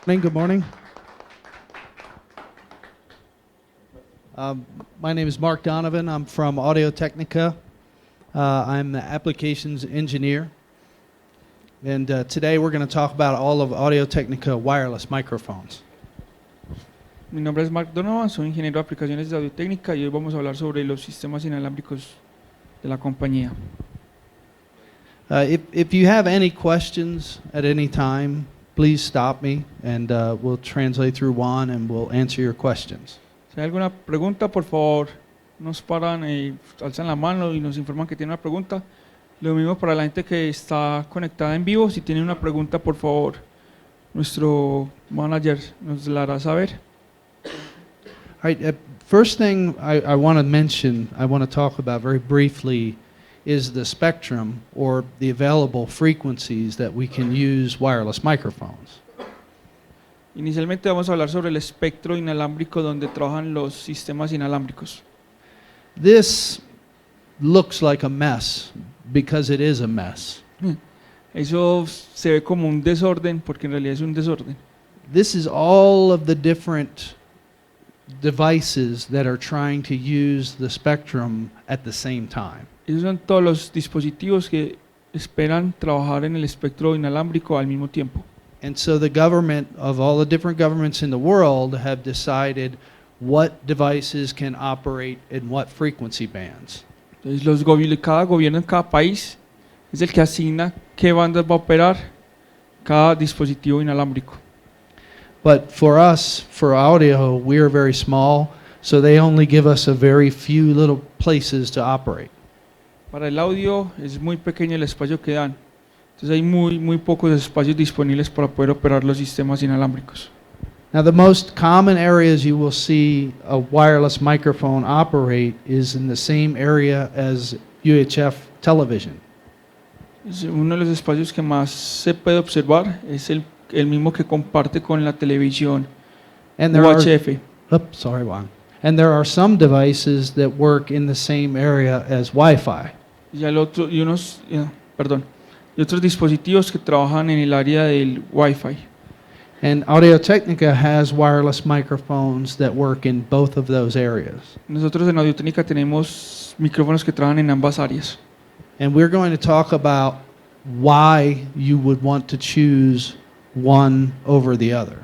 Good morning. My name is Mark Donovan. I'm from Audiotechnica. I'm the applications engineer. And today we're going to talk about all of Audiotechnica wireless microphones. Mi nombre es Mark Donovan, soy ingeniero de aplicaciones de audiotécnica y hoy vamos a hablar sobre los sistemas inalámbricos de la compañía. If you have any questions at any time, please stop me and we'll translate through Juan and we'll answer your questions. Si hay alguna pregunta, por favor, nos paran, alzan la mano y nos informan que tienen una pregunta. Lo mismo para la gente que está conectada en vivo. Si tienen una pregunta, por favor, nuestro manager nos la hará saber. All right, first thing I want to mention, I want to talk about very briefly is the spectrum or the available frequencies that we can use wireless microphones. Inicialmente vamos a hablar sobre el espectro inalámbrico donde trabajan los sistemas inalámbricos. This looks like a mess because it is a mess. Eso se ve como un desorden porque en realidad es un desorden. This is all of the different devices that are trying to use the spectrum at the same time. Esos son todos los dispositivos que esperan trabajar en el espectro inalámbrico al mismo tiempo. And so the government of all the different governments in the world have decided what devices can operate in what frequency bands. Entonces cada gobierno en cada país es el que asigna qué bandas va a operar cada dispositivo inalámbrico. But for us, for audio, we are very small, so they only give us a very few little places to operate. Para el audio es muy pequeño el espacio que dan. Entonces hay muy pocos espacios disponibles para poder operar los sistemas inalámbricos. Now the most common areas you will see a wireless microphone operate is in the same area as UHF television. Uno de los espacios que más se puede observar es el mismo que comparte con la televisión And there are, UHF. sorry, Juan. And there are some devices that work in the same area as Wi-Fi. Y otros dispositivos que trabajan en el área del Wi-Fi. And Audio-Technica has wireless microphones that work in both of those areas. Nosotros en Audiotécnica tenemos micrófonos que trabajan en ambas áreas. And we're going to talk about why you would want to choose one over the other.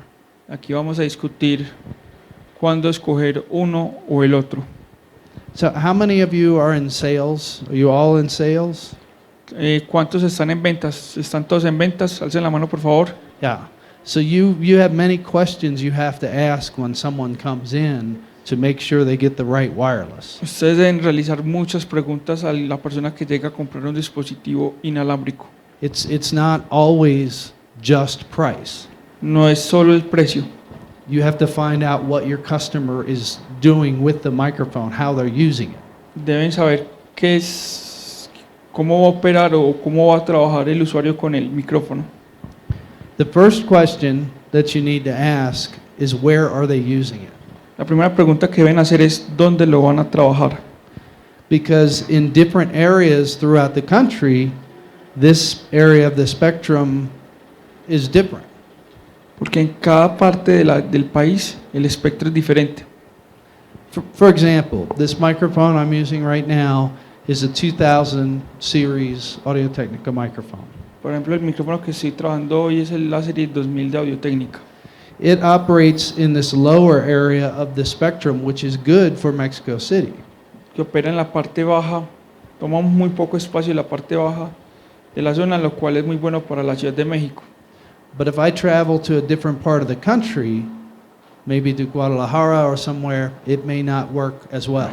Aquí vamos a discutir cuándo escoger uno o el otro. So how many of you are in sales? Are you all in sales? ¿Cuántos están en ventas? ¿Están todos en ventas? Alcen la mano, por favor. Yeah. So you have many questions you have to ask when someone comes in to make sure they get the right wireless. Ustedes deben realizar muchas preguntas a la persona que llega a comprar un dispositivo inalámbrico. It's not always just price. No es solo el precio. You have to find out what your customer is doing with the microphone, how they're using it. Deben saber cómo va a operar o cómo va a trabajar el usuario con el micrófono. The first question that you need to ask is where are they using it? La primera pregunta que deben hacer es ¿dónde lo van a trabajar? Because in different areas throughout the country, this area of the spectrum is different. Porque en cada parte del país el espectro es diferente. For example, this microphone I'm using right now is a 2000 series Audio-Technica microphone. Por ejemplo, el micrófono que estoy trabajando hoy es la serie 2000 de Audiotécnica. It operates in this lower area of the spectrum, which is good for Mexico City. Que opera en la parte baja, toma muy poco espacio en la parte baja de la zona, lo cual es muy bueno para la Ciudad de México. But if I travel to a different part of the country, maybe to Guadalajara or somewhere, it may not work as well.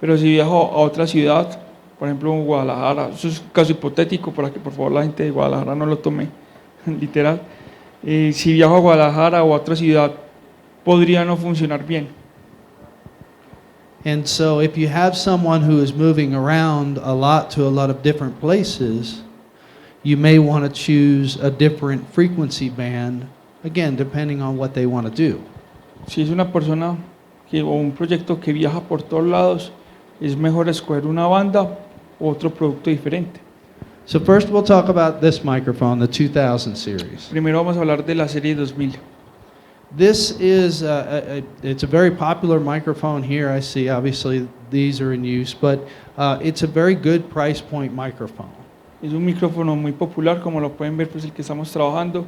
Pero si viajo a otra ciudad, por ejemplo en Guadalajara, eso es un caso hipotético para que por favor la gente de Guadalajara no lo tome literal. Si viajo a Guadalajara o a otra ciudad, podría no funcionar bien. And so if you have someone who is moving around a lot to a lot of different places, you may want to choose a different frequency band, again, depending on what they want to do. Si es una persona o un proyecto que viaja por todos lados, es mejor escoger una banda u otro producto diferente. So first we'll talk about this microphone, the 2000 series. Primero vamos a hablar de la serie 2000. This is it's a very popular microphone here. I see obviously these are in use, but it's a very good price point microphone. Es un micrófono muy popular, como lo pueden ver, pues el que estamos trabajando,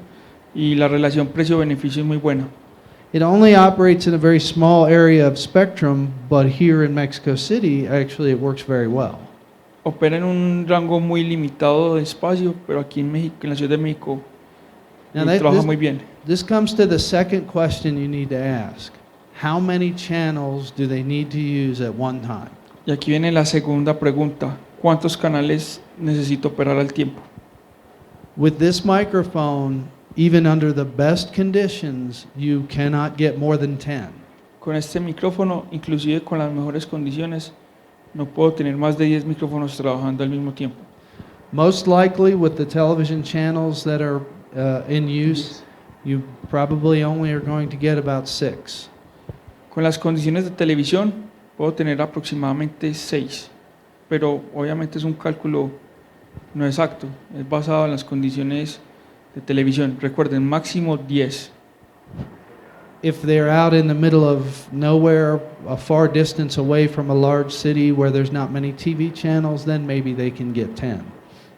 y la relación precio-beneficio es muy buena. It only operates in a very small area of spectrum, but here in Mexico City, actually it works very well. Opera en un rango muy limitado de espacio, pero aquí en México, en la Ciudad de México, Now trabaja muy bien. this comes to the second question you need to ask. How many channels do they need to use at one time? Y aquí viene la segunda pregunta: ¿cuántos canales necesito operar al tiempo? With this microphone, even under the best conditions, you cannot get more than 10. Con este micrófono, inclusive con las mejores condiciones, no puedo tener más de 10 micrófonos trabajando al mismo tiempo. Most likely, with the television channels that are in use, you probably only are going to get about 6. Con las condiciones de televisión, puedo tener aproximadamente 6, pero obviamente es un cálculo no exacto, es basado en las condiciones de televisión. Recuerden, máximo 10. If they're out in the middle of nowhere, a far distance away from a large city where there's not many TV channels, then maybe they can get 10.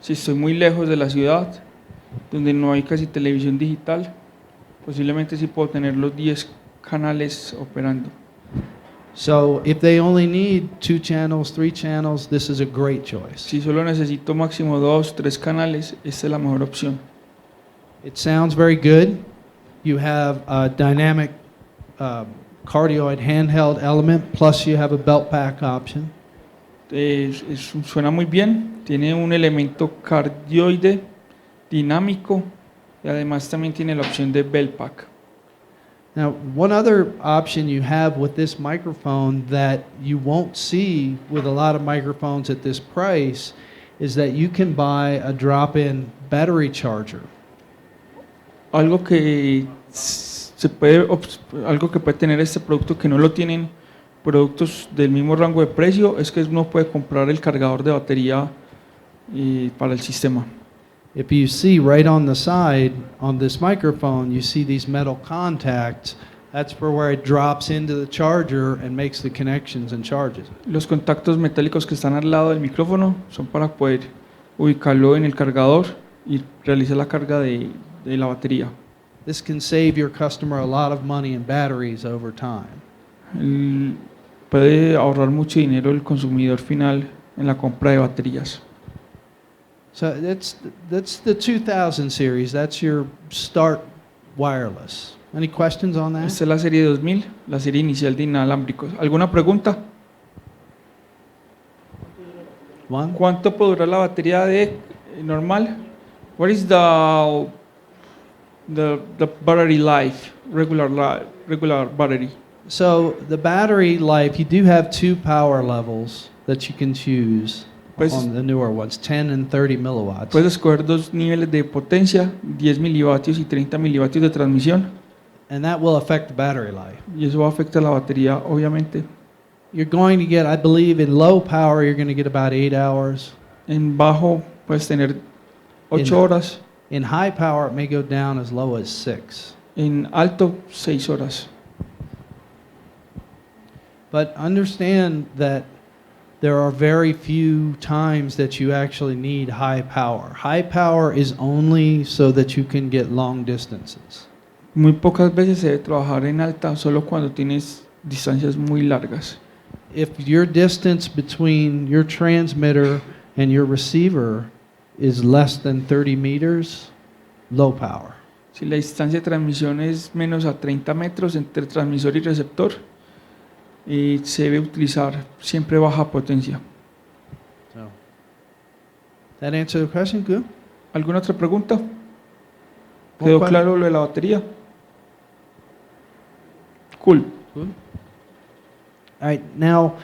Si estoy muy lejos de la ciudad, donde no hay casi televisión digital, posiblemente sí puedo tener los 10 canales operando. So if they only need 2 channels, 3 channels, this is a great choice. Si solo necesito máximo 2, 3 canales, esta es la mejor opción. It sounds very good. You have a dynamic cardioid handheld element, plus you have a belt pack option. Suena muy bien, tiene un elemento cardioide dinámico y además también tiene la opción de belt pack. Now, one other option you have with this microphone that you won't see with a lot of microphones at this price is that you can buy a drop-in battery charger. Algo que puede tener este producto que no lo tienen productos del mismo rango de precio es que uno puede comprar el cargador de batería para el sistema. If you see right on the side on this microphone, you see these metal contacts. That's for where it drops into the charger and makes the connections and charges it. Los contactos metálicos que están al lado del micrófono son para poder ubicarlo en el cargador y realizar la carga de la batería. This can save your customer a lot of money in batteries over time. Puede ahorrar mucho dinero el consumidor final en la compra de baterías. So that's the 2000 series. That's your start wireless. Any questions on that? Esta es la serie 2000, la serie inicial de inalámbricos. ¿Alguna pregunta? One? ¿Cuánto puede durar la batería de normal? What is the battery life, regular battery? So the battery life, you do have 2 power levels that you can choose on the newer ones, 10 and 30 milliwatts. Puedes escoger 2 niveles de potencia, 10 milivatios y 30 milivatios de transmisión. And that will affect the battery life. Y eso va a afectar la batería, obviamente. You're going to get, I believe, in low power, you're going to get about 8 hours. En bajo puedes tener 8 horas. In high power, it may go down as low as 6. En alto, 6 horas. But understand that there are very few times that you actually need high power. High power is only so that you can get long distances. Muy pocas veces se debe trabajar en alta, solo cuando tienes distancias muy largas. If your distance between your transmitter and your receiver is less than 30 meters, low power. Si la distancia de transmisión es menos a 30 metros entre transmisor y receptor, se debe utilizar siempre baja potencia. So, that answer the question? Good. ¿Alguna otra pregunta? ¿Quedó claro lo de la batería? Cool. Good. All right, now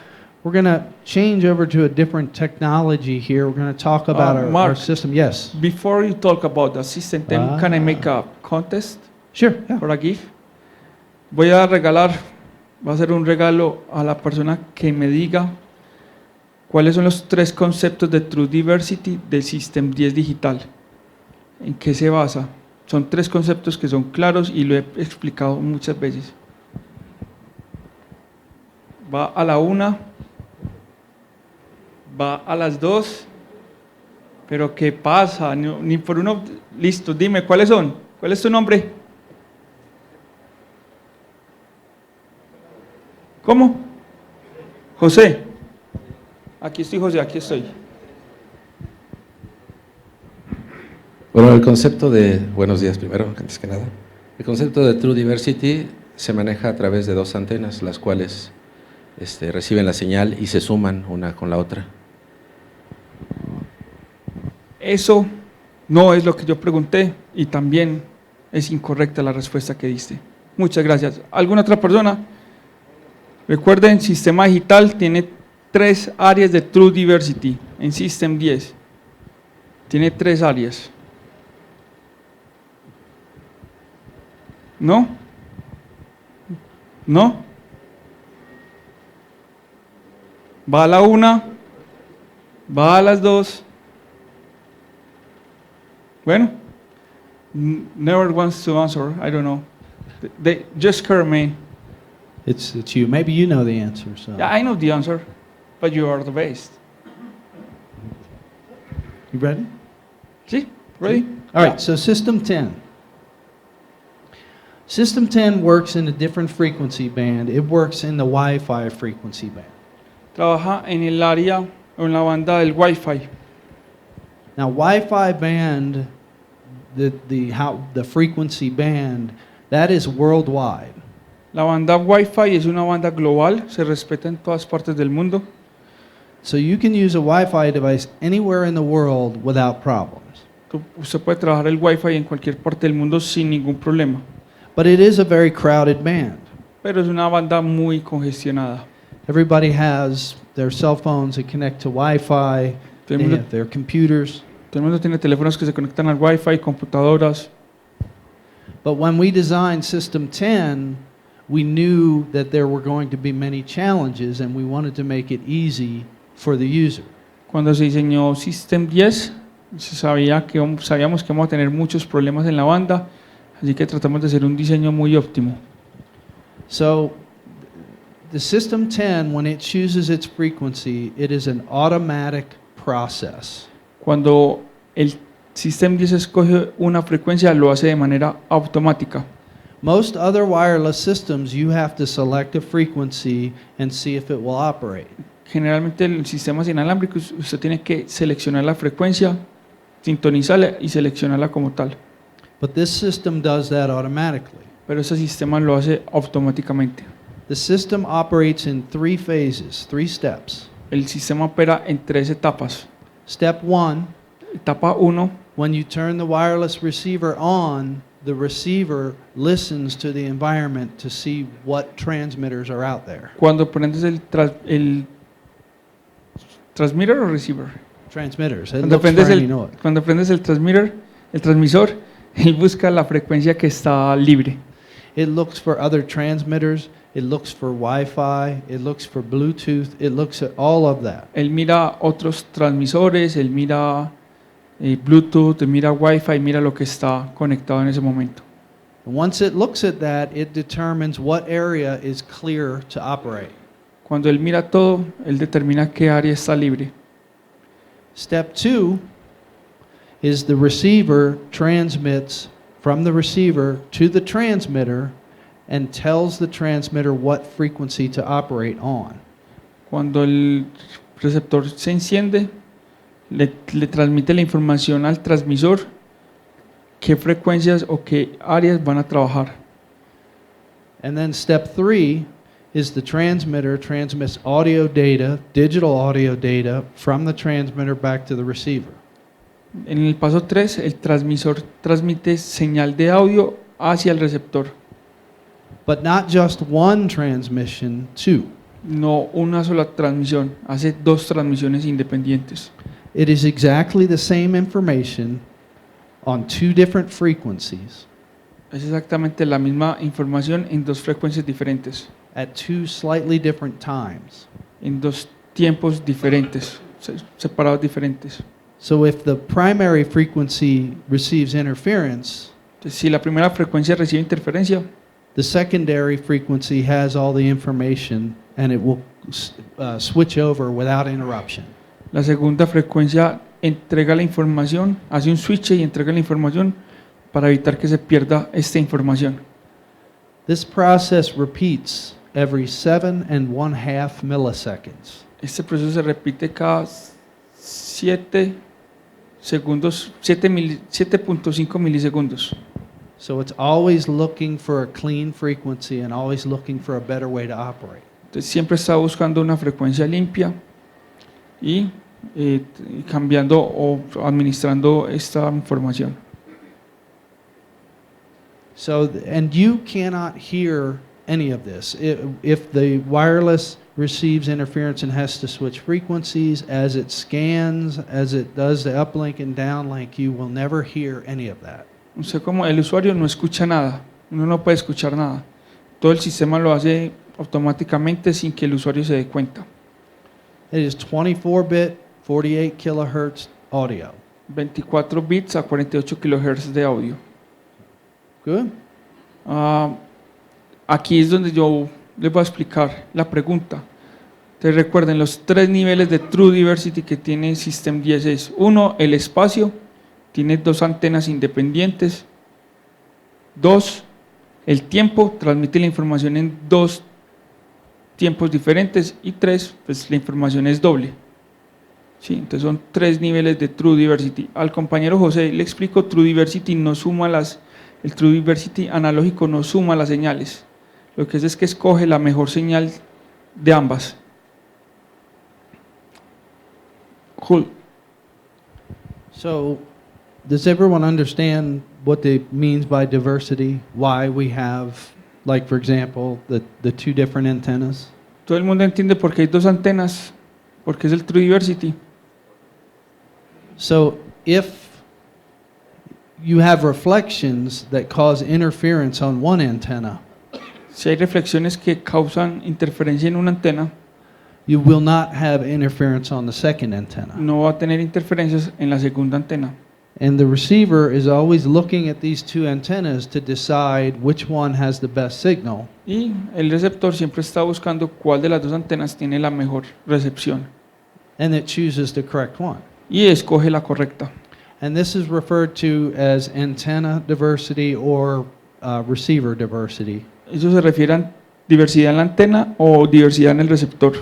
we're going to change over to a different technology here. We're going to talk about our Mark, system. Yes. Before you talk about the system, then can I make a contest Sure. Yeah. for a gift? Voy a regalar, va a ser un regalo a la persona que me diga cuáles son los 3 conceptos de True Diversity del System 10 digital. ¿En qué se basa? Son tres conceptos que son claros y lo he explicado muchas veces. Va a la 1, va a las 2, pero ¿qué pasa? Ni por uno. Listo, dime, ¿cuáles son? ¿Cuál es tu nombre? ¿Cómo? José. Aquí estoy, José, aquí estoy. Bueno, el concepto de, buenos días primero, antes que nada. El concepto de True Diversity se maneja a través de dos antenas, las cuales reciben la señal y se suman una con la otra. Eso no es lo que yo pregunté y también es incorrecta la respuesta que diste. Muchas gracias. ¿Alguna otra persona? Recuerden, Sistema Digital tiene 3 áreas de True Diversity en System 10. Tiene 3 áreas. ¿No? ¿No? Va a la 1, va a las 2. Bueno, never wants to answer. I don't know. They just care, man. It's you. Maybe you know the answer. So. Yeah, I know the answer, but you are the best. You ready? See? Ready? All right, so System 10. System 10 works in a different frequency band. It works in the Wi-Fi frequency band. Trabaja en el área o en la banda del Wi-Fi. Now, Wi-Fi band, the frequency band, that is worldwide. La banda Wi-Fi es una banda global, se respeta en todas partes del mundo. So you can use a Wi-Fi device anywhere in the world without problems. Usted puede trabajar el Wi-Fi en cualquier parte del mundo sin ningún problema. But it is a very crowded band. Pero es una banda muy congestionada. Everybody has their cell phones that connect to Wi-Fi. They have their computers. Todo el mundo tiene teléfonos que se conectan al Wi-Fi, computadoras. But when we designed System 10, we knew that there were going to be many challenges and we wanted to make it easy for the user. Cuando se diseñó System 10, sabíamos que vamos a tener muchos problemas en la banda, así que tratamos de hacer un diseño muy óptimo. So, the System 10, when it chooses its frequency, it is an automatic process. Cuando el System 10 escoge una frecuencia, lo hace de manera automática. Most other wireless systems, you have to select a frequency and see if it will operate. Generalmente en sistemas inalámbricos usted tiene que seleccionar la frecuencia, sintonizarla y seleccionarla como tal. But this system does that automatically. Pero ese sistema lo hace automáticamente. The system operates in 3 phases, 3 steps. El sistema opera en 3 etapas. Step 1, Etapa 1, when you turn the wireless receiver on, the receiver listens to the environment to see what transmitters are out there. cuando prendes el transmitter o receiver. Transmitters. It looks for any noise. Cuando prendes el transmisor, él busca la frecuencia que está libre. It looks for other transmitters. It looks for Wi-Fi. It looks for Bluetooth. It looks at all of that. Él mira otros transmisores, él mira Bluetooth, él mira Wi-Fi, mira lo que está conectado en ese momento. And once it looks at that, it determines what area is clear to operate. Cuando él mira todo, él determina qué área está libre. Step 2 is the receiver transmits from the receiver to the transmitter and tells the transmitter what frequency to operate on. Cuando el receptor se enciende, le transmite la información al transmisor qué frecuencias o qué áreas van a trabajar. And then step 3 is the transmitter transmits audio data, digital audio data, from the transmitter back to the receiver. En el paso 3, el transmisor transmite señal de audio hacia el receptor. But not just one transmission, 2. No una sola transmisión, hace 2 transmisiones independientes. It is exactly the same information on 2 different frequencies Es exactamente la misma información en 2 frecuencias diferentes, at 2 slightly different times. en 2 tiempos diferentes, separados diferentes. So if the primary frequency receives interference, Entonces, si la primera frecuencia recibe interferencia, the secondary frequency has all the information and it will switch over without interruption. la segunda frecuencia entrega la información, hace un switch y entrega la información para evitar que se pierda esta información. This process repeats every 7.5 milliseconds. Este proceso se repite cada 7 segundos, 7.5 milisegundos. So it's always looking for a clean frequency and always looking for a better way to operate. Entonces siempre está buscando una frecuencia limpia y cambiando o administrando esta información. So, and you cannot hear any of this. If the wireless receives interference and has to switch frequencies, as it scans, as it does the uplink and downlink, you will never hear any of that. Usted como el usuario no escucha nada, uno no puede escuchar nada. Todo el sistema lo hace automáticamente sin que el usuario se dé cuenta. It is 24-bit, 48 kilohertz audio. 24 bits a 48 kHz de audio. Good? Aquí es donde yo les voy a explicar la pregunta. Entonces recuerden los 3 niveles de True Diversity que tiene System 10 es 1, el espacio, tiene 2 antenas independientes. 2, el tiempo, transmite la información en 2 tiempos diferentes. Y 3, pues la información es doble. Sí, entonces son 3 niveles de True Diversity. Al compañero José le explico, True Diversity no suma el True Diversity analógico no suma las señales. Lo que es que escoge la mejor señal de ambas. Cool. So, does everyone understand what it means by diversity? Why we have, like for example, the 2 different antennas? Todo el mundo entiende por qué hay 2 antenas, porque es el True Diversity. So, if you have reflections that cause interference on one antenna, Si hay reflexiones que causan interferencia en una antena, you will not have interference on the second antenna. no va a tener interferencias en la segunda antena. And the receiver is always looking at these 2 antennas to decide which one has the best signal. Y el receptor siempre está buscando cuál de las 2 antenas tiene la mejor recepción And it chooses the correct one. y escoge la correcta. And this is referred to as antenna diversity or receiver diversity. Eso se refiere a diversidad en la antena o diversidad en el receptor.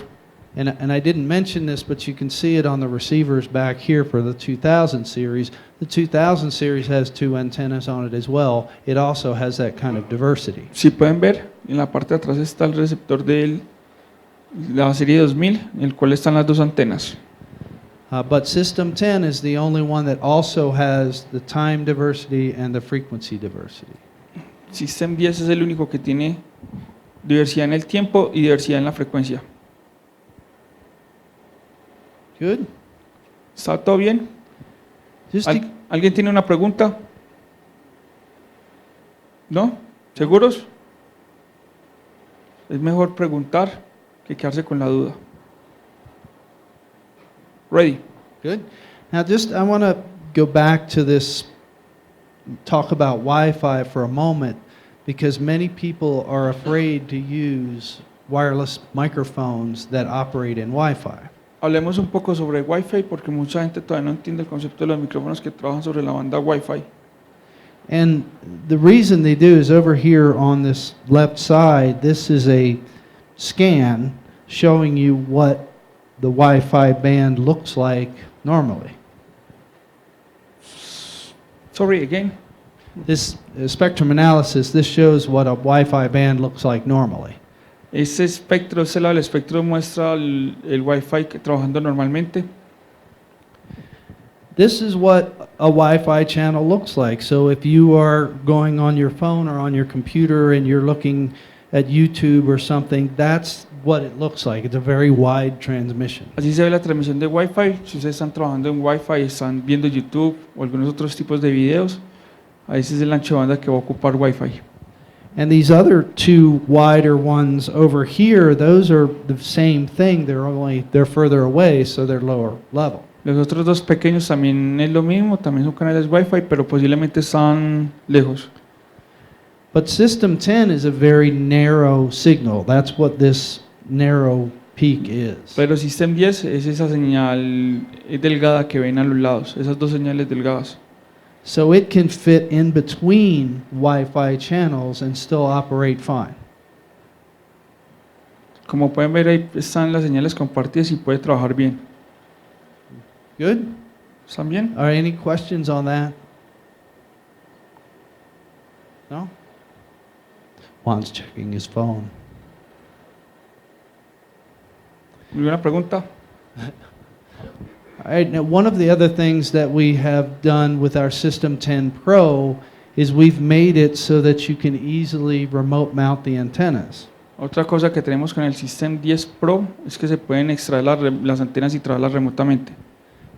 And I didn't mention this, but you can see it on the receivers back here for the 2000 series. The 2000 series has 2 antennas on it as well. It also has that kind of diversity. Si pueden ver, en la parte de atrás está el receptor de la serie 2000, en el cual están las 2 antenas. But System 10 is the only one that also has the time diversity and the frequency diversity. System 10 es el único que tiene diversidad en el tiempo y diversidad en la frecuencia. Good? ¿Está todo bien? Just to, ¿Alguien tiene una pregunta? ¿No? ¿Seguros? Es mejor preguntar que quedarse con la duda. Ready? good. Now I want to go back to this, talk about Wi-Fi for a moment, because many people are afraid to use wireless microphones that operate in Wi-Fi. Hablemos un poco sobre Wi-Fi porque mucha gente todavía no entiende el concepto de los micrófonos que trabajan sobre la banda Wi-Fi. And the reason they do is over here on this left side, this is a scan showing you what the Wi-Fi band looks like normally. Sorry, again. This spectrum analysis, this shows what a Wi-Fi band looks like normally. Este espectro, este lado del espectro muestra el Wi-Fi trabajando normalmente. This is what a Wi-Fi channel looks like. So if you are going on your phone or on your computer and you're looking at YouTube or something, that's what it looks like. It's a very wide transmission. Así se ve la transmisión de Wi-Fi. Si ustedes están trabajando en Wi-Fi, están viendo YouTube o algunos otros tipos de videos, ahí ese es el ancho de banda que va a ocupar Wi-Fi. And these other 2 wider ones over here, those are the same thing. They're further away, so they're lower level. Los otros dos pequeños también es lo mismo, también son canales Wi-Fi, pero posiblemente están lejos. But system 10 is a very narrow signal. That's what this narrow peak is. Pero System 10 es esa señal delgada que ven a los lados, esas dos señales delgadas. So it can fit in between Wi-Fi channels and still operate fine. Como pueden ver, ahí están las señales compartidas y puede trabajar bien. Good? ¿Están bien? Are any questions on that? No? Juan's checking his phone. ¿Alguna pregunta? All right, now one of the other things that we have done with our System 10 Pro is we've made it so that you can easily remote mount the antennas. Otra cosa que tenemos con el System 10 Pro es que se pueden extraer las antenas y traerlas remotamente.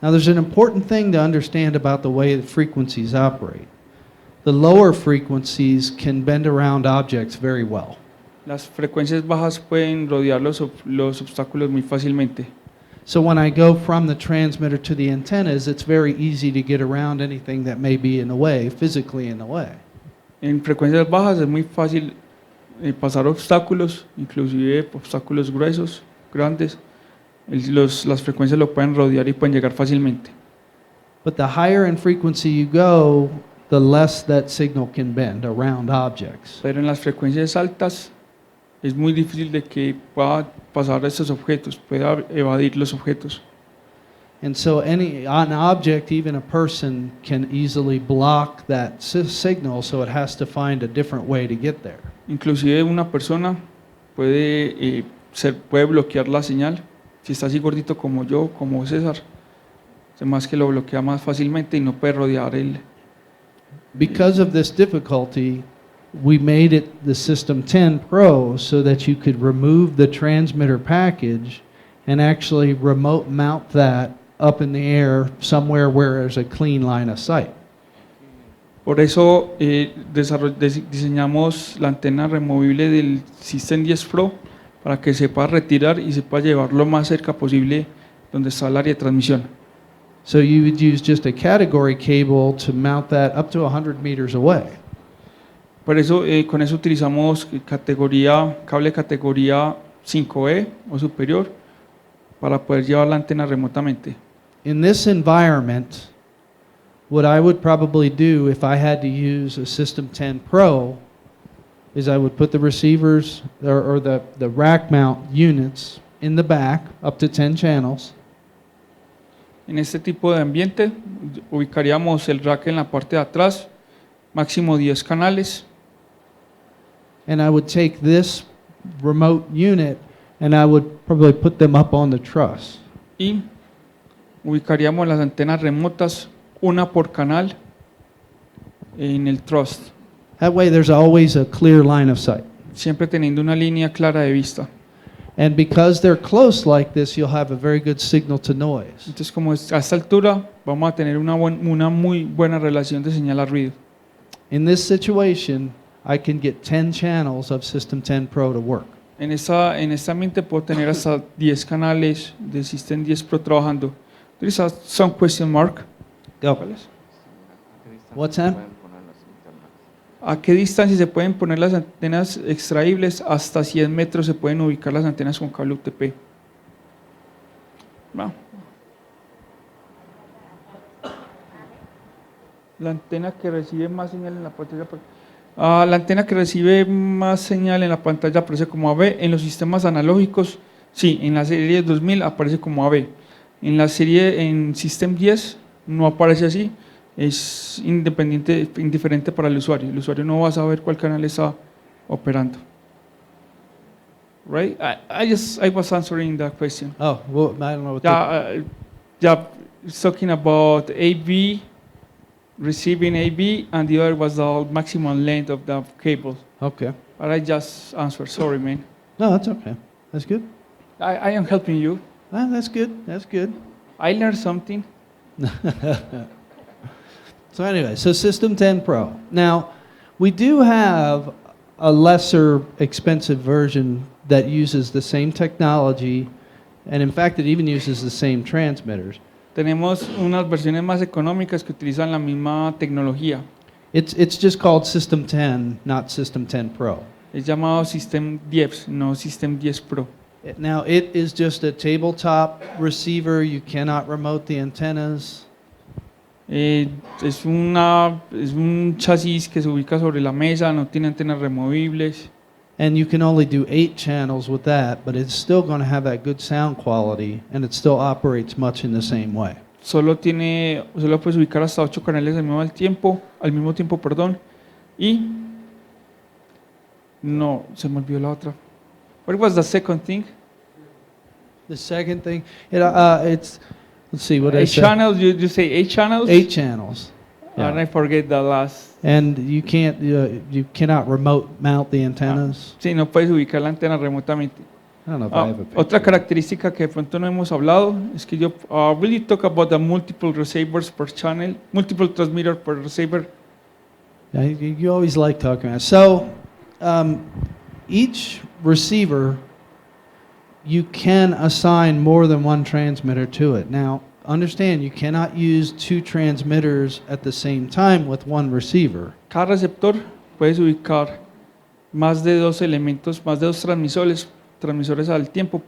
Now there's an important thing to understand about the way the frequencies operate. The lower frequencies can bend around objects very well. Las frecuencias bajas pueden rodear los obstáculos muy fácilmente. So when I go from the transmitter to the antennas, it's very easy to get around anything that may be in the way, physically in the way. En frecuencias bajas es muy fácil pasar obstáculos, inclusive obstáculos gruesos, grandes. Las frecuencias lo pueden rodear y pueden llegar fácilmente. But the higher in frequency you go, the less that signal can bend around objects. Pero en las frecuencias altas es muy difícil de que pueda pasar a estos objetos, pueda evadir los objetos. And so an object, even a person, can easily block that signal, so it has to find a different way to get there. Inclusive una persona puede bloquear la señal. Si está así gordito como yo, como César, además que lo bloquea más fácilmente y no puede rodear el... Because of this difficulty, we made it the System 10 Pro so that you could remove the transmitter package and actually remote mount that up in the air somewhere where there's a clean line of sight. Por eso diseñamos la antena removible del System 10 Pro para que se pueda retirar y se pueda llevar lo más cerca posible donde está el área de transmisión. So you would use just a category cable to mount that up to 100 meters away. Por eso, con eso utilizamos cable categoría 5E o superior para poder llevar la antena remotamente. In this environment, what I would probably do if I had to use a System 10 Pro is I would put the receivers or the rack mount units in the back, up to 10 channels. En este tipo de ambiente ubicaríamos el rack en la parte de atrás, máximo 10 canales. And I would take this remote unit and I would probably put them up on the truss. Y ubicaríamos las antenas remotas, una por canal, en el truss, That way there's always a clear line of sight. siempre teniendo una línea clara de vista. And because they're close like this, you'll have a very good signal to noise. Entonces, como a esta altura, vamos a tener una muy buena relación de señal a ruido. In this situation, I can get 10 channels of System 10 Pro to work. En este ambiente puedo tener hasta 10 canales de System 10 Pro trabajando. There is some question mark. Go. ¿Cuál es? What's that? ¿A qué distancia se pueden poner las antenas extraíbles? Hasta 100 metros se pueden ubicar las antenas con cable UTP. Va. La antena que recibe más señal en la pantalla. La antena que recibe más señal en la pantalla aparece como AB. En los sistemas analógicos, sí, en la serie 2000 aparece como AB. En System 10 no aparece así. Es indiferente para el usuario. El usuario no va a saber cuál canal está operando. Right? I was answering that question. Oh, well, I don't know what It's talking about AB, receiving AB, and the other was the maximum length of the cable. Okay. But I just answered. Sorry, man. No, that's okay. That's good. I am helping you. Ah, that's good. That's good. I learned something. So anyway, so System 10 Pro. Now, we do have a lesser expensive version that uses the same technology, and in fact, it even uses the same transmitters. Tenemos unas versiones más económicas que utilizan la misma tecnología. It's just called System 10, not System 10 Pro. Es llamado System 10, no System 10 Pro. Now, it is just a tabletop receiver. You cannot remote the antennas. Es un chasis que se ubica sobre la mesa, no tiene antenas removibles. And you can only do 8 channels with that, but it's still going to have that good sound quality, and it still operates much in the same way. Solo puedes ubicar hasta 8 canales al mismo tiempo, perdón. Y no, se me olvidó la otra. What was the second thing? The second thing, it's, let's see, what I 8 said. channels, you say 8 channels? 8 channels. And Yeah. I forget the last. And you cannot remote mount the antennas. Sí, no puedes ubicar la antena remotamente. I don't know if I have a picture. Otra característica que de pronto no hemos hablado es que yo really talk about the multiple receivers per channel, multiple transmitter per receiver. Yeah, you always like talking about it. So, each receiver, you can assign more than one transmitter to it. Now, understand, you cannot use 2 transmitters at the same time with one receiver. Cada receptor puedes ubicar más de 2 elementos, más de 2 transmisores al tiempo,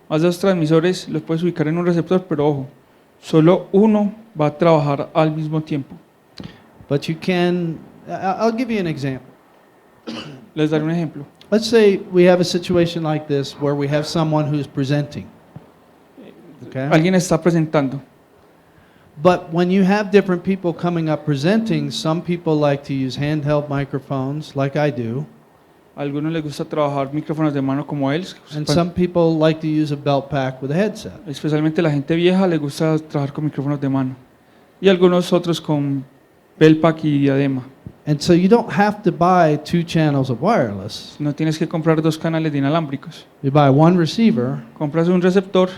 más de 2 transmisores los puedes ubicar en un receptor, pero ojo, solo uno va a trabajar al mismo tiempo. But you can, I'll give you an example. Les daré un ejemplo. Let's say we have a situation like this where we have someone who's presenting. Okay? Alguien está presentando. But when you have different people coming up presenting, some people like to use handheld microphones, like I do, A algunos les gusta trabajar micrófonos de mano como él, and some people like to use a belt pack with a headset. especialmente la gente vieja le gusta trabajar con micrófonos de mano. Y algunos otros con bellpack y diadema. And so you don't have to buy 2 channels of wireless. No tienes que comprar 2 canales de inalámbricos. You buy one receiver, Compras un receptor,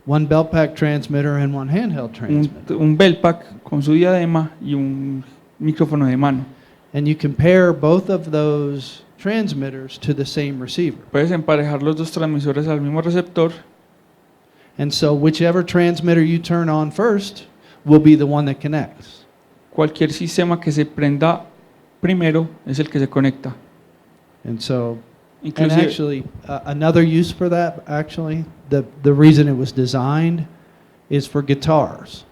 one belt pack transmitter, and one handheld transmitter. un bellpack con su diadema y un micrófono de mano. And you can pair both of those transmitters to the same receiver. Puedes emparejar los 2 transmisores al mismo receptor And so whichever transmitter you turn on first will be the one that connects. cualquier sistema que se prenda primero es el que se conecta. And so, and Inclusive, actually, another use for that, actually, the reason it was designed is for guitars.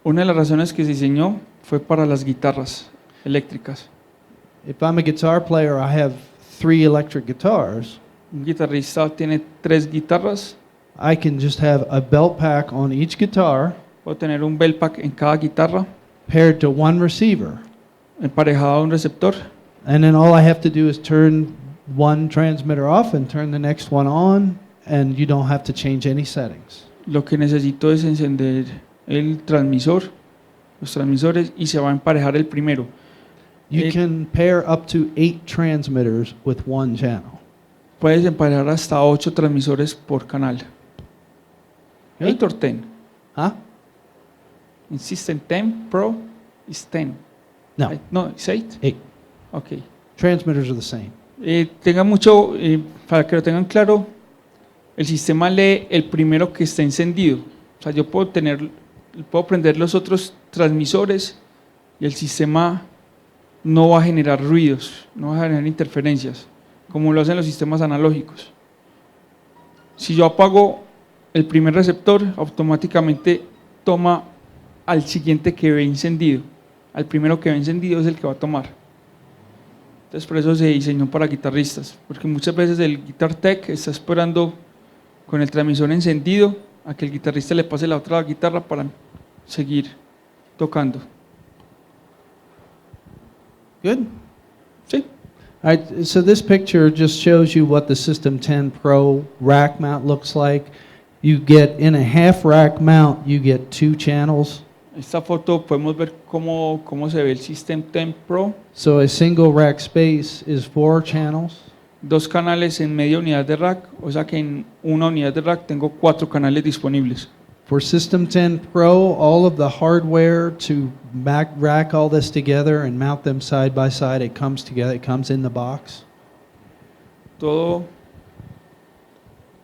una de las razones que se diseñó fue para las guitarras eléctricas. If I'm a guitar player, I have 3 electric guitars. Un guitarrista tiene 3 guitarras, I can just have a belt pack on each guitar puedo tener un bellpack en cada guitarra, paired to one receiver. emparejado a un receptor, And then all I have to do is turn one transmitter off and turn the next one on, and you don't have to change any settings. lo que necesito es encender el transmisor, los transmisores, y se va a emparejar el primero. You Eh, can pair up to 8 transmitters with one channel. Puedes emparejar hasta 8 transmisores por canal. Good. 8 or 10. Huh? In System 10 Pro is 10. No, No, it's 8. 8. Ok. Transmitters are the same. Para que lo tengan claro, el sistema lee el primero que está encendido. O sea, yo puedo prender los otros transmisores y el sistema no va a generar ruidos, no va a generar interferencias, como lo hacen los sistemas analógicos. Si yo apago el primer receptor, automáticamente toma al siguiente que ve encendido. Al primero que ve encendido es el que va a tomar. Entonces, por eso se diseñó para guitarristas, porque muchas veces el guitar tech está esperando con el transmisor encendido a que el guitarrista le pase la otra guitarra para seguir tocando. Good? Sí. All right, so this picture just shows you what the System 10 Pro rack mount looks like. You get, in a half rack mount, you get 2 channels. Esta foto podemos ver cómo se ve el System 10 Pro. So a single rack space is 4 channels. 2 canales en media unidad de rack, o sea que en una unidad de rack tengo 4 canales disponibles. For System 10 Pro, all of the hardware to rack all this together and mount them side by side, it comes together, it comes in the box. Todo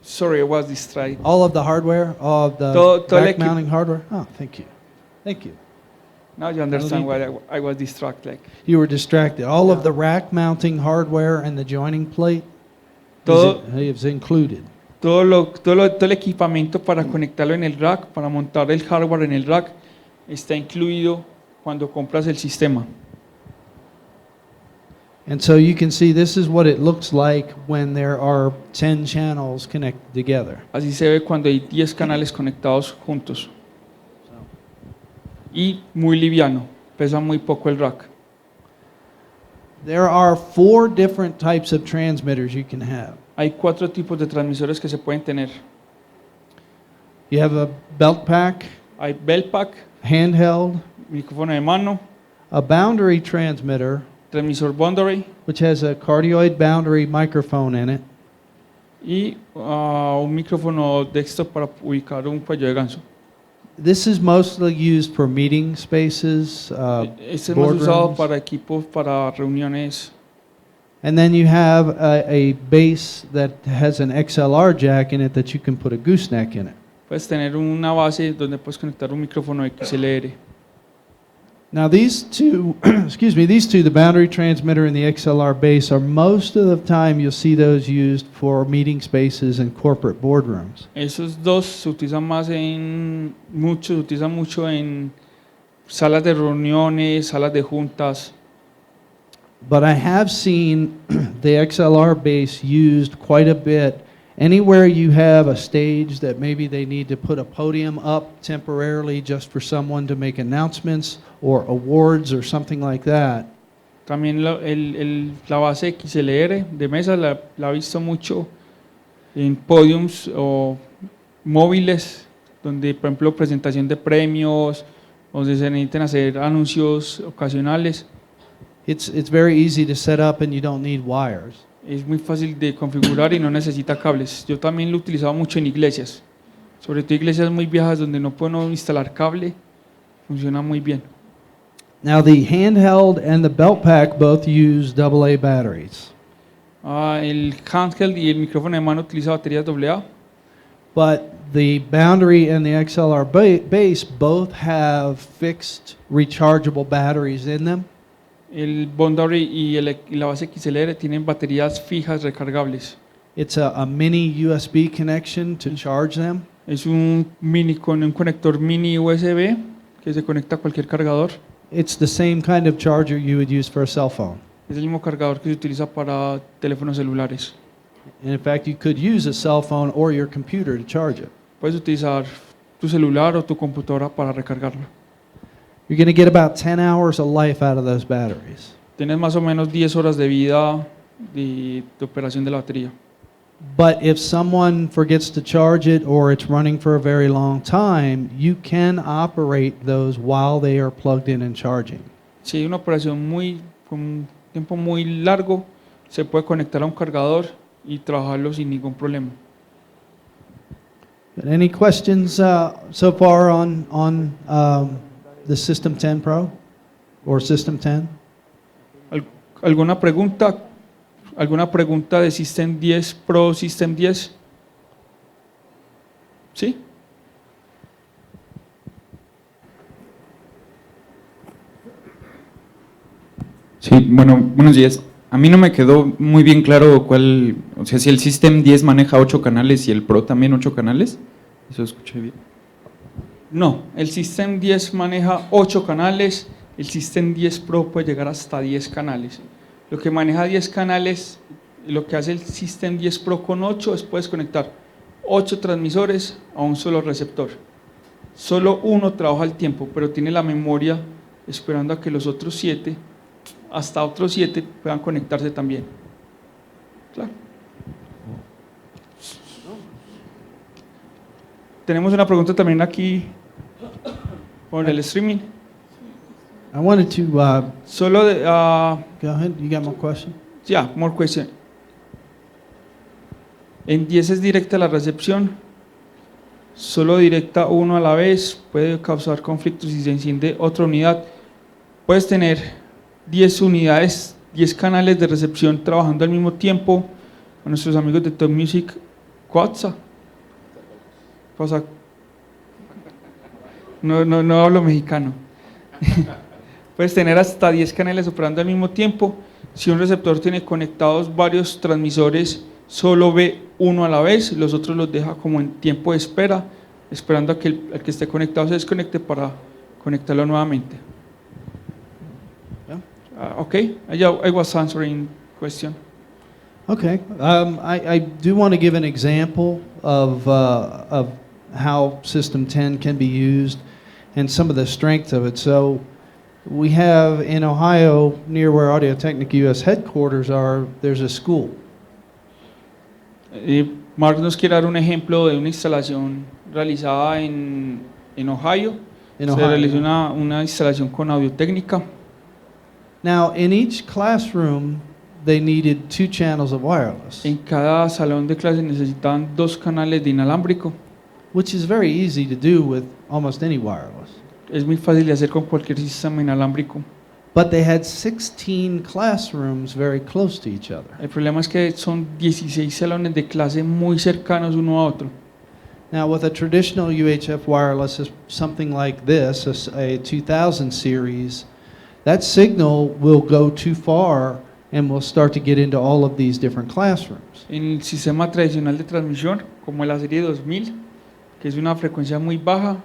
Sorry, I was distracted. All of the hardware, all of the Todo el rack equipo. mounting hardware? Oh, thank you. Thank you. Now you understand why I was distracted. Like, You were distracted. All of Yeah. the rack mounting hardware and the joining plate Todo- is included. todo el equipamiento para conectarlo en el rack, para montar el hardware en el rack, está incluido cuando compras el sistema. And so you can see this is what it looks like when there are 10 channels connected together. Así se ve cuando hay 10 canales conectados juntos. Y muy liviano, pesa muy poco el rack. There are 4 different types of transmitters you can have. Hay 4 tipos de transmisores que se pueden tener. You have a belt pack, Hay belt pack, handheld, micrófono de mano, a boundary transmitter, transmisor boundary which has a cardioid boundary microphone in it, y un micrófono desktop para ubicar un cuello de ganso. This is mostly used for meeting spaces, Este es más usado boardrooms. para equipos, para reuniones. And then you have a base that has an XLR jack in it that you can put a gooseneck in it. Puedes tener una base donde puedes conectar un micrófono XLR. Now these two, excuse me, these two, the boundary transmitter and the XLR base, are most of the time you'll see those used for meeting spaces and corporate boardrooms. Esos dos se utilizan se utilizan mucho en salas de reuniones, salas de juntas. But I have seen the XLR base used quite a bit anywhere you have a stage that maybe they need to put a podium up temporarily just for someone to make announcements or awards or something like that. También la base XLR de mesa la he visto mucho en podiums o móviles, donde por ejemplo presentación de premios, donde se necesitan hacer anuncios ocasionales. It's very easy to set up and you don't need wires. Es muy fácil de configurar y no necesita cables. Yo también lo he utilizado mucho en iglesias, sobre todo iglesias muy viejas donde no puedo instalar cable, funciona muy bien. Now the handheld and the belt pack both use AA batteries, El handheld y el micrófono de mano utiliza baterías AA, but the boundary and the XLR base both have fixed rechargeable batteries in them. el boundary y la base XLR tienen baterías fijas recargables. It's a mini USB connection to charge them. Es un conector mini USB que se conecta a cualquier cargador. It's the same kind of charger you would use for a cell phone. Es el mismo cargador que se utiliza para teléfonos celulares. And in fact, you could use a cell phone or your computer to charge it. Puedes utilizar tu celular o tu computadora para recargarlo. You're going to get about 10 hours of life out of those batteries. Tienes más o menos 10 horas de vida de operación de la batería. But if someone forgets to charge it or it's running for a very long time, you can operate those while they are plugged in and charging. Si hay una operación con un tiempo muy largo, se puede conectar a un cargador y trabajarlo sin ningún problema. But any questions so far on the System 10 Pro or System 10? ¿Alguna pregunta? ¿Alguna pregunta de System 10 Pro, System 10? ¿Sí? Sí, bueno, buenos días. A mí no me quedó muy bien claro o sea, si el System 10 maneja 8 canales y el Pro también 8 canales. Eso escuché bien. No, el System 10 maneja 8 canales, el System 10 Pro puede llegar hasta 10 canales. Lo que maneja 10 canales, lo que hace el System 10 Pro con 8 es puedes conectar 8 transmisores a un solo receptor. Solo uno trabaja al tiempo, pero tiene la memoria esperando a que los otros 7, hasta otros 7, puedan conectarse también. Claro. Tenemos una pregunta también aquí por el streaming. I wanted to Solo de, go ahead. You got more questions? yeah, more question. En 10 es directa la recepción, solo directa uno a la vez, puede causar conflictos si se enciende otra unidad. Puedes tener 10 unidades, 10 canales de recepción trabajando al mismo tiempo. Con nuestros amigos de Top Music WhatsApp. Pasa. No hablo mexicano. Puedes tener hasta 10 canales operando al mismo tiempo. Si un receptor tiene conectados varios transmisores, solo ve uno a la vez, los otros los deja como en tiempo de espera, esperando a que el que esté conectado se desconecte para conectarlo nuevamente. Okay, I was answering question. Okay. I do want to give an example of how System 10 can be used and some of the strength of it. So we have in Ohio, near where Audiotechnica US headquarters are, there's a school. Mark nos quiere dar un ejemplo de una instalación realizada en Ohio. In Se Ohio. realizó una instalación con Audiotechnica. Now, in each classroom, they needed 2 channels of wireless, En cada salón de clase necesitaban 2 canales de inalámbrico. which is very easy to do with almost any wireless. Es muy fácil de hacer con cualquier sistema inalámbrico. But they had 16 classrooms very close to each other. El problema es que son 16 salones de clase muy cercanos uno a otro. Now, with a traditional UHF wireless, something like this, a 2000 series, that signal will go too far and will start to get into all of these different classrooms. En el sistema tradicional de transmisión, como la serie 2000, que es una frecuencia muy baja,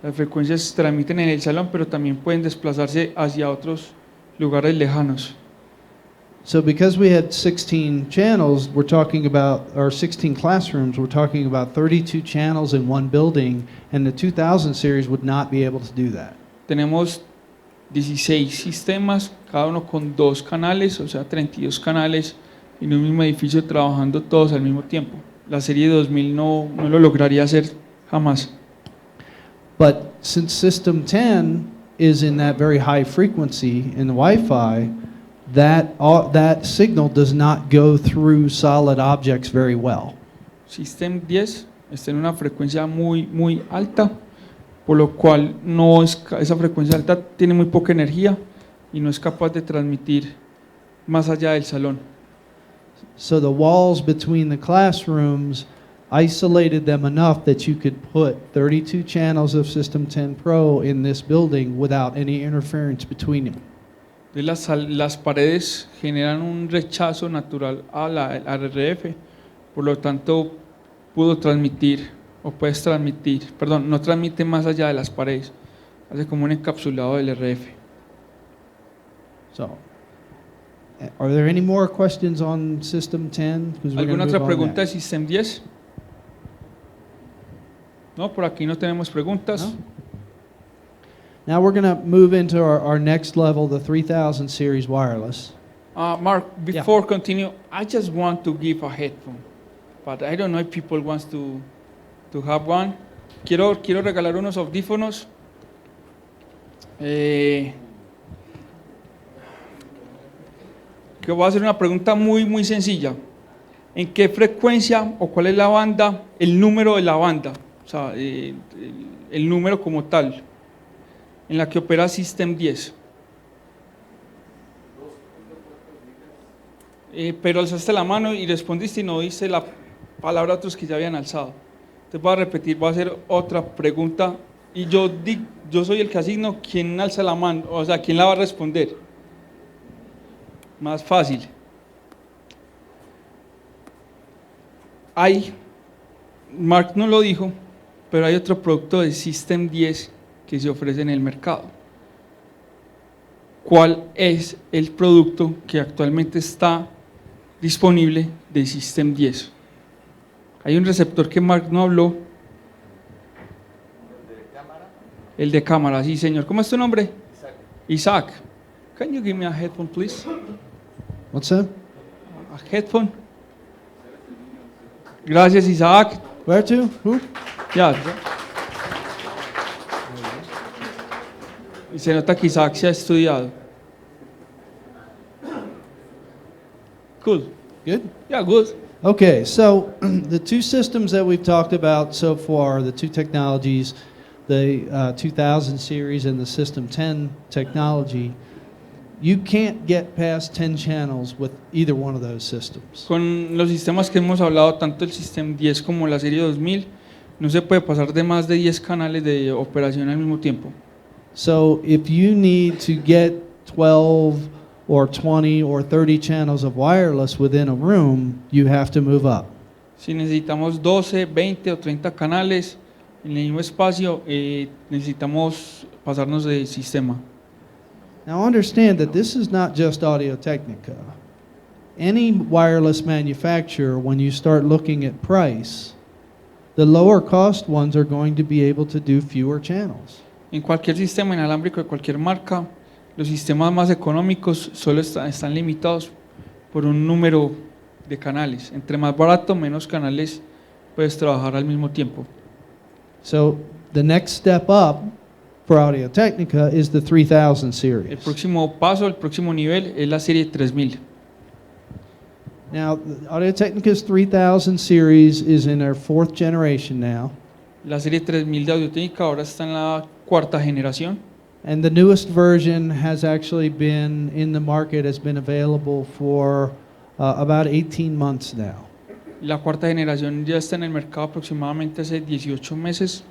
las frecuencias se transmiten en el salón, pero también pueden desplazarse hacia otros lugares lejanos. So because we had 16 channels, we're talking about, or 16 classrooms, we're talking about 32 channels in one building, and the 2000 series would not be able to do that. Tenemos 16 sistemas, cada uno con 2 canales, o sea, 32 canales en un mismo edificio trabajando todos al mismo tiempo. La serie 2000 no lo lograría hacer jamás. But since System 10 is in that very high frequency in the Wi-Fi, that signal does not go through solid objects very well. System 10 está en una frecuencia muy alta, por lo cual esa frecuencia alta tiene muy poca energía y no es capaz de transmitir más allá del salón. So the walls between the classrooms isolated them enough that you could put 32 channels of System 10 Pro in this building without any interference between them. Entonces las paredes generan un rechazo natural a la RF, por lo tanto puedes transmitir, no transmite más allá de las paredes, hace como un encapsulado del RF. So, are there any more questions on System 10? 'Cause we're ¿Alguna gonna otra move on pregunta de next. System 10? No, por aquí no tenemos preguntas. No? Now we're going to move into our next level, the 3000 series wireless. Mark, before continue, I just want to give a headphone, but I don't know if people want to have one. Quiero regalar unos audífonos. Que voy a hacer una pregunta muy sencilla. ¿En qué frecuencia o cuál es la banda, el número de la banda, o sea, el número como tal, en la que opera System 10? Pero alzaste la mano y respondiste y no dice la palabra a otros que ya habían alzado. Entonces voy a repetir, voy a hacer otra pregunta y yo soy el que asigno quién alza la mano, o sea, quién la va a responder. Más fácil. Mark no lo dijo, pero hay otro producto de System 10 que se ofrece en el mercado. ¿Cuál es el producto que actualmente está disponible de System 10? Hay un receptor que Mark no habló. El de cámara, sí señor. ¿Cómo es tu nombre? Isaac. Can you give me a headphone, please? What's that? A headphone. Gracias, Isaac. Where to? Who? Ya. Y se nota que Isaac se ha estudiado. Cool. Good. Yeah, good. Okay, so the 2 systems that we've talked about so far, the 2 technologies, the 2000 series and the System 10 technology, you can't get past 10 channels with either one of those systems. Con los sistemas que hemos hablado, tanto el System 10 como la serie 2000, no se puede pasar de más de 10 canales de operación al mismo tiempo. So if you need to get 12 or 20 or 30 channels of wireless within a room, you have to move up. Si necesitamos 12, 20 o 30 canales en el mismo espacio, necesitamos pasarnos de sistema. Now understand that this is not just Audio-Technica. Any wireless manufacturer, when you start looking at price, the lower cost ones are going to be able to do fewer channels. En cualquier sistema inalámbrico de cualquier marca, los sistemas más económicos solo están limitados por un número de canales. Entre más barato, menos canales puedes trabajar al mismo tiempo. So the next step up for Audio-Technica is the 3000 El series. próximo paso, el próximo nivel es la serie 3000. Now, the Audio-Technica's 3000 series is in their 4th generation now, La serie 3000 de Audiotechnica ahora está en la cuarta generación. and the newest version has actually been in the market, has been available for about 18 months now. La cuarta generación ya está en el mercado aproximadamente hace 18 meses.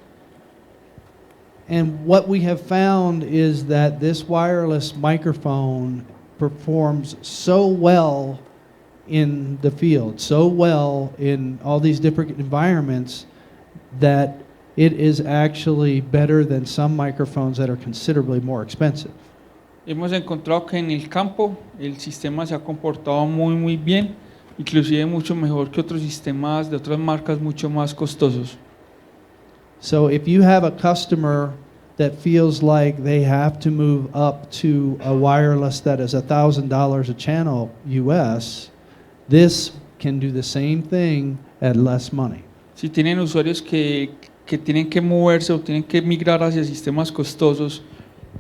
And what we have found is that this wireless microphone performs so well in the field, so well in all these different environments, that it is actually better than some microphones that are considerably more expensive. Hemos encontrado que en el campo el sistema se ha comportado muy bien, inclusive mucho mejor que otros sistemas de otras marcas mucho más costosos. So if you have a customer that feels like they have to move up to a wireless that is $1,000 a channel US, this can do the same thing at less money. Si tienen usuarios que tienen que moverse o tienen que migrar hacia sistemas costosos,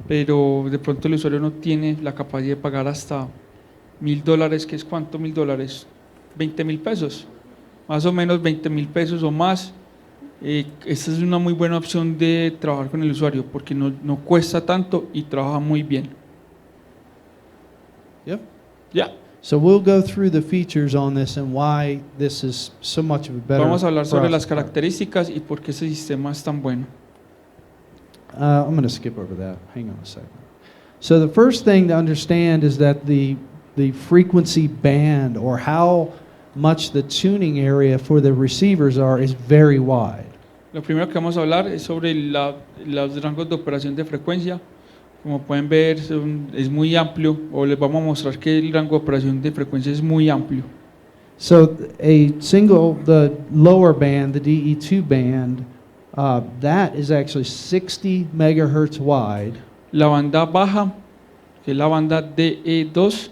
pero de pronto el usuario no tiene la capacidad de pagar hasta $1,000, que es ¿cuánto $1,000? 20,000 pesos, más o menos 20,000 pesos o más. Esta es una muy buena opción de trabajar con el usuario porque no cuesta tanto y trabaja muy bien. Yep. Ya, So we'll go through the features on this and why this is so much of a better. vamos a hablar sobre processor. las características y por qué este sistema es tan bueno. I'm going to skip over that. Hang on a second. So the first thing to understand is that the frequency band, or how much the tuning area for the receivers are, is very wide. Lo primero que vamos a hablar es sobre los rangos de operación de frecuencia. Como pueden ver, es muy amplio, o les vamos a mostrar que el rango de operación de frecuencia es muy amplio. So the lower band, the DE2 band, that is actually 60 megahertz wide. La banda baja, que es la banda DE2,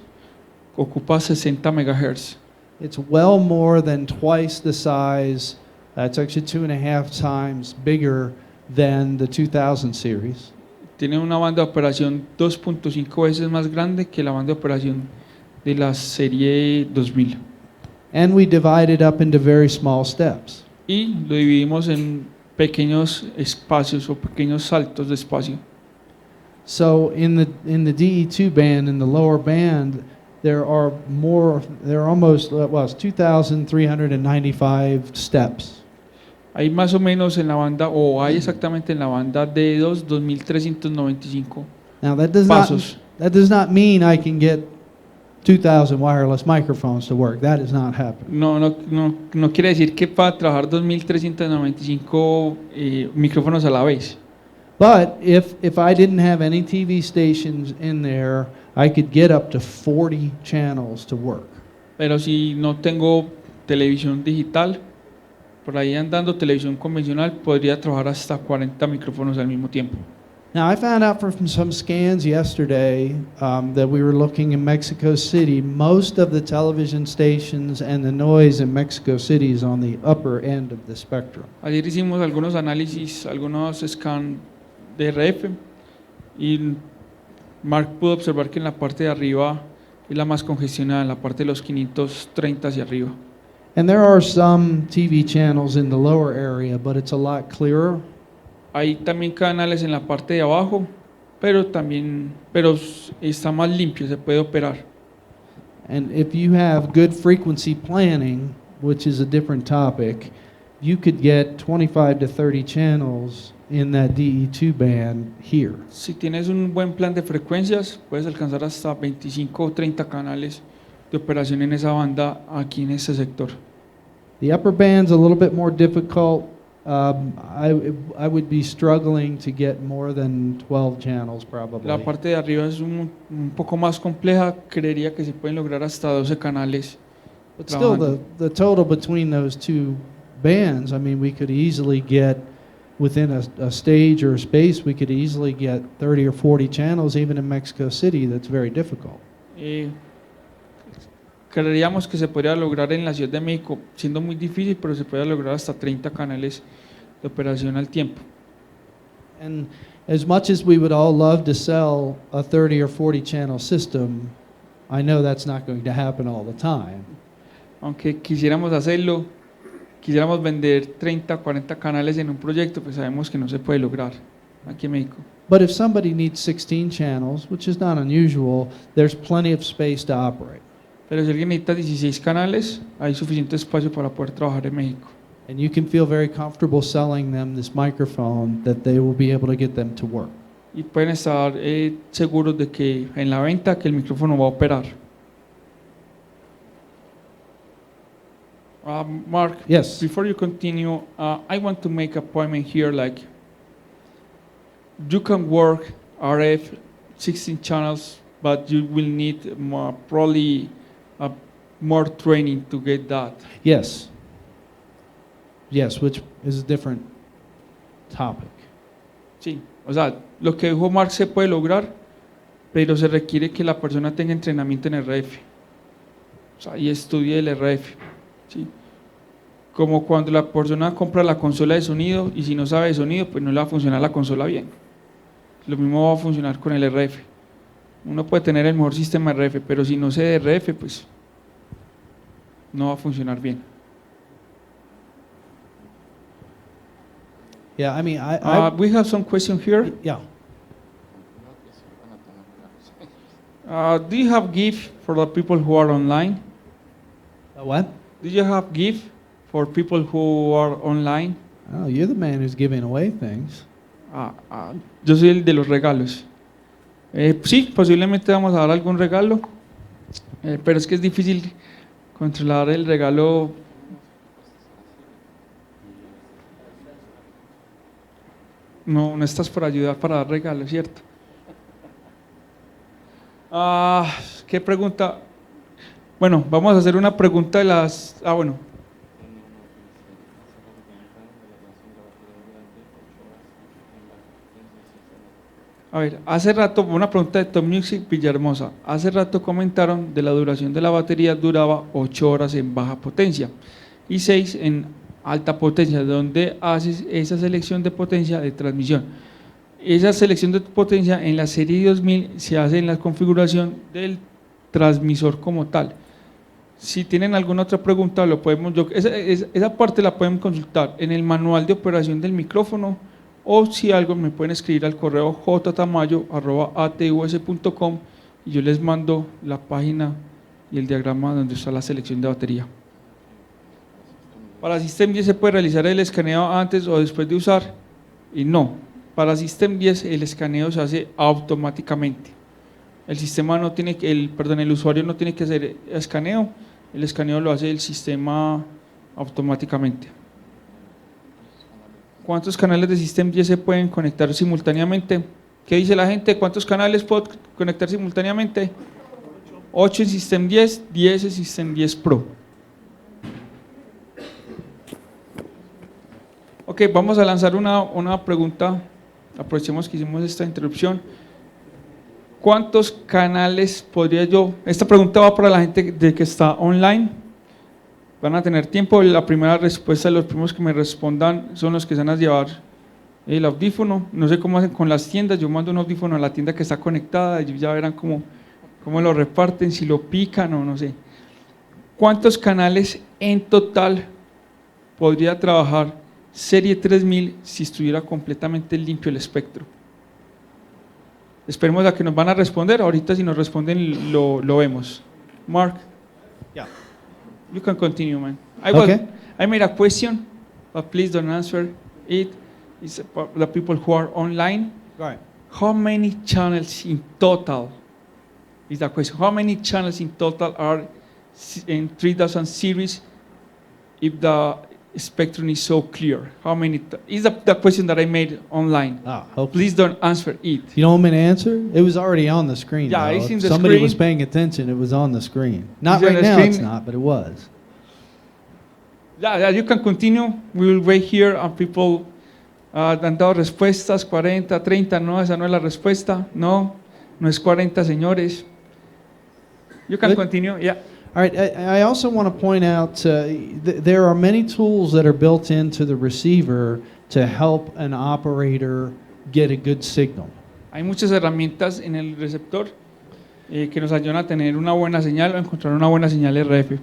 ocupa 60 MHz. It's well more than twice the size. It's actually 2.5 times bigger than the 2000 series. Tiene una banda de operación 2.5 veces más grande que la banda de operación de la serie 2000. And we divide it up into very small steps. Y lo dividimos en pequeños espacios o pequeños saltos de espacio. So in the DE2 band, in the lower band, there are almost, it's 2,395 steps. Hay más o menos en la banda, o hay exactamente en la banda D2 2.395 Now that does pasos. not mean I can get 2,000 wireless microphones to work. That is not happening. No quiere decir que para trabajar 2.395 micrófonos a la vez. But if I didn't have any TV stations in there, I could get up to 40 channels to work. Pero si no tengo televisión digital, por ahí andando televisión convencional, podría trabajar hasta 40 micrófonos al mismo tiempo. Now, I found out from some scans yesterday that we were looking in Mexico City. Most of the television stations and the noise in Mexico City is on the upper end of the spectrum. Ayer hicimos algunos análisis, algunos scans de RF y Mark pudo observar que en la parte de arriba es la más congestionada, en la parte de los 530 hacia arriba. And there are some TV channels in the lower area, but it's a lot clearer. Hay también canales en la parte de abajo, pero también está más limpio, se puede operar. And if you have good frequency planning, which is a different topic, you could get 25 to 30 channels in that DE2 band here. Si tienes un buen plan de frecuencias, puedes alcanzar hasta 25 o 30 canales de operación en esa banda aquí en este sector. The upper band's a little bit more difficult. I would be struggling to get more than 12 channels probably. La parte de arriba es un poco más compleja, creería que se pueden lograr hasta 12 canales. But still, trabajando. the total between those two bands, I mean, we could easily get, within a stage or a space, we could easily get 30 or 40 channels, even in Mexico City. That's very difficult. Creeríamos que se podría lograr en la Ciudad de México, siendo muy difícil, pero se puede lograr hasta 30 canales de operación al tiempo. And as much as we would all love to sell a 30 or 40 channel system, I know that's not going to happen all the time. Aunque quisiéramos hacerlo, quisiéramos vender 30 o 40 canales en un proyecto, pues sabemos que no se puede lograr aquí en México. But if somebody needs 16 channels, which is not unusual, there's plenty of space to operate. Pero si alguien necesita 16 canales, hay suficiente espacio para poder trabajar en México. And you can feel very comfortable selling them this microphone that they will be able to get them to work. Y pueden estar seguros de que en la venta que el micrófono va a operar. Mark, Yes. before you continue, I want to make a point here, like, you can work RF 16 channels, but you will need probably more training to get that. Yes. Yes, which is a different topic. Sí, o sea, lo que dijo Mark se puede lograr, pero se requiere que la persona tenga entrenamiento en RF, o sea, y estudie el RF, ¿sí? Como cuando la persona compra la consola de sonido y si no sabe de sonido, pues no le va a funcionar la consola bien. Lo mismo va a funcionar con el RF. Uno puede tener el mejor sistema RF, pero si no sé de RF, pues no va a funcionar bien. Yeah, I mean, We have some question here. yeah. Do you have gift for the people who are online? What? Do you have gift for people who are online? Oh, you're the man who's giving away things. Yo soy el de los regalos. Sí, posiblemente vamos a dar algún regalo, pero es que es difícil controlar el regalo. No, no estás para ayudar para dar regalos, ¿cierto? ¿Qué pregunta? Bueno, vamos a hacer una pregunta de las... bueno. A ver, hace rato, una pregunta de Top Music Villahermosa. Hace rato comentaron de la duración de la batería, duraba 8 horas en baja potencia y 6 en alta potencia. ¿Dónde haces esa selección de potencia de transmisión? Esa selección de potencia en la serie 2000 se hace en la configuración del transmisor como tal. Si tienen alguna otra pregunta, lo podemos, esa parte la pueden consultar en el manual de operación del micrófono, o si algo me pueden escribir al correo jtamayo@atus.com y yo les mando la página y el diagrama donde está la selección de batería. Para System 10 se puede realizar el escaneo antes o después de usar, y no, para System 10 el escaneo se hace automáticamente. El sistema no tiene que, el usuario no tiene que hacer escaneo, el escaneo lo hace el sistema automáticamente. ¿Cuántos canales de System 10 se pueden conectar simultáneamente? ¿Qué dice la gente? ¿Cuántos canales puedo conectar simultáneamente? 8 en System 10, 10 en System 10 Pro. Ok, vamos a lanzar una pregunta. Aprovechemos que hicimos esta interrupción. ¿Cuántos canales podría yo? Esta pregunta va para la gente que está online. Van a tener tiempo. La primera respuesta, los primeros que me respondan son los que se van a llevar el audífono. No sé cómo hacen con las tiendas. Yo mando un audífono a la tienda que está conectada. Ellos ya verán cómo lo reparten, si lo pican o no sé. ¿Cuántos canales en total podría trabajar serie 3000 si estuviera completamente limpio el espectro? Esperemos a que nos van a responder. Ahorita si nos responden lo vemos. Mark, Yeah. you can continue, man. Okay. I made a question, but please don't answer it. It's about the people who are online. Right. How many channels in total is the question? How many channels in total are in 3000 series if the spectrum is so clear? How many? Is the question that I made online? Okay. Please don't answer it. You don't want me to answer? It was already on the screen. Yeah, though. it's in If the somebody screen. was paying attention, it was on the screen. Not It's on right the now, it's screen. not, but it was. Yeah, you can continue. We will wait here and people han dado respuestas, 40, 30, no, esa no es la respuesta. No, no es 40, señores. You can Good. continue, yeah. All right, I also want to point out there are many tools that are built into the receiver to help an operator get a good signal. Hay muchas herramientas en el receptor que nos ayudan a tener una buena señal o encontrar una buena señal RF.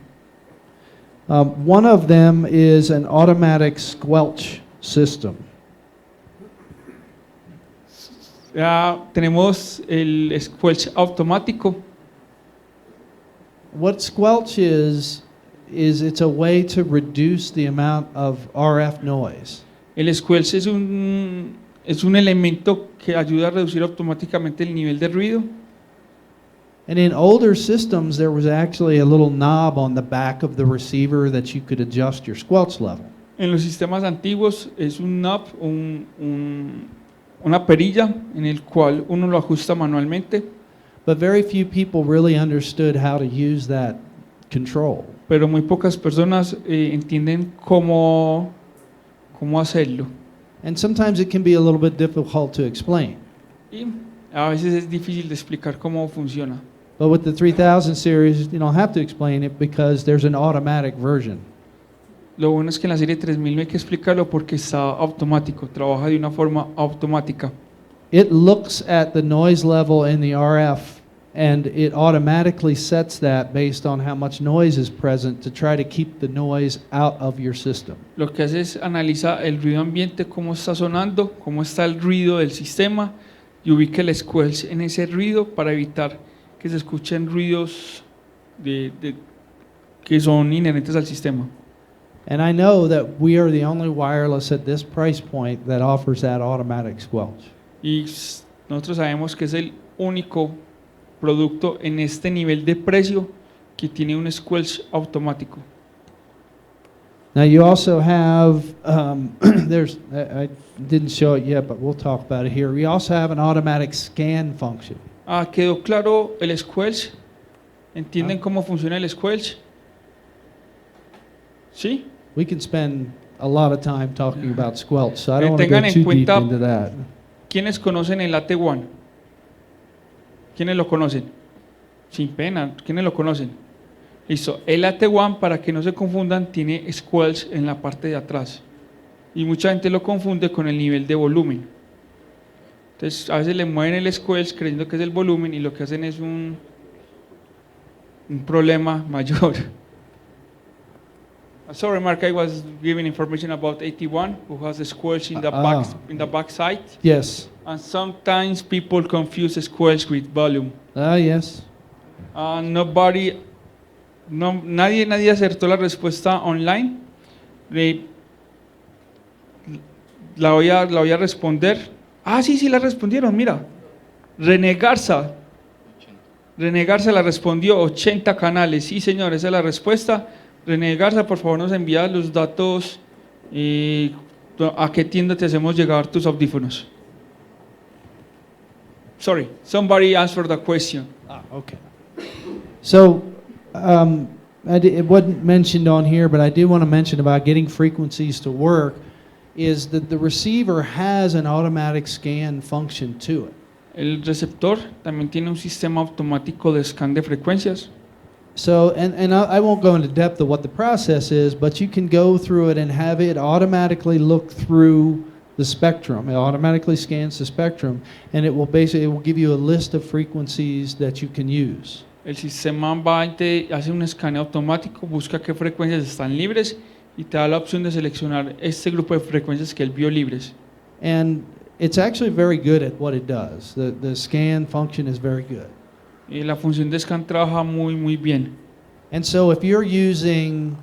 One of them is an automatic squelch system. Ya tenemos el squelch automático. What squelch is it's a way to reduce the amount of RF noise. El squelch es un elemento que ayuda a reducir automáticamente el nivel de ruido. And in older systems, there was actually a little knob on the back of the receiver that you could adjust your squelch level. En los sistemas antiguos es un knob, una perilla en el cual uno lo ajusta manualmente, But very few people really understood how to use that control. pero muy pocas personas entienden cómo hacerlo. And sometimes it can be a little bit difficult to explain. Y a veces es difícil de explicar cómo funciona. But with the 3000 series, you don't have to explain it because there's an automatic version. Lo bueno es que en la serie 3000 no hay que explicarlo porque está automático, trabaja de una forma automática. It looks at the noise level in the RF and it automatically sets that based on how much noise is present to try to keep the noise out of your system. Lo que hace es analiza el ruido ambiente, cómo está sonando, cómo está el ruido del sistema y ubica el squelch en ese ruido para evitar que se escuchen ruidos que son inherentes al sistema. And I know that we are the only wireless at this price point that offers that automatic squelch. Y nosotros sabemos que es el único producto en este nivel de precio que tiene un squelch automático. Now you also have, I didn't show it yet, but we'll talk about it here. We also have an automatic scan function. ¿Quedó claro el squelch? ¿Entienden cómo funciona el squelch? ¿Sí? We can spend a lot of time talking about squelch, so I don't want to Tengan go en too deep cuenta- into that. ¿Quiénes conocen el AT1? ¿Quiénes lo conocen? Sin pena, ¿quiénes lo conocen? Listo, el AT1, para que no se confundan, tiene squelch en la parte de atrás. Y mucha gente lo confunde con el nivel de volumen. Entonces, a veces le mueven el squelch creyendo que es el volumen y lo que hacen es un problema mayor. Sorry, Mark, I was giving information about 81, who has a squelch in the back side. Yes. And sometimes people confuse squelch with volume. Yes. Nadie acertó la respuesta online. La voy a responder. Sí, la respondieron, mira. René Garza la respondió, 80 canales. Sí, señor, esa es la respuesta. René Garza, por favor, nos envía los datos. ¿A qué tienda te hacemos llegar tus audífonos? Sorry, somebody answered the question. Okay. So, it wasn't mentioned on here, but I do want to mention about getting frequencies to work is that the receiver has an automatic scan function to it. El receptor también tiene un sistema automático de scan de frecuencias. So, and I won't go into depth of what the process is, but you can go through it and have it automatically look through the spectrum. It automatically scans the spectrum, and it will give you a list of frequencies that you can use. El sistema va y te hace un escaneo automático, busca qué frecuencias están libres y te da la opción de seleccionar este grupo de frecuencias que él vio libres. And It's actually very good at what it does. The scan function is very good. Y la función de scan trabaja muy bien. And so if you're using,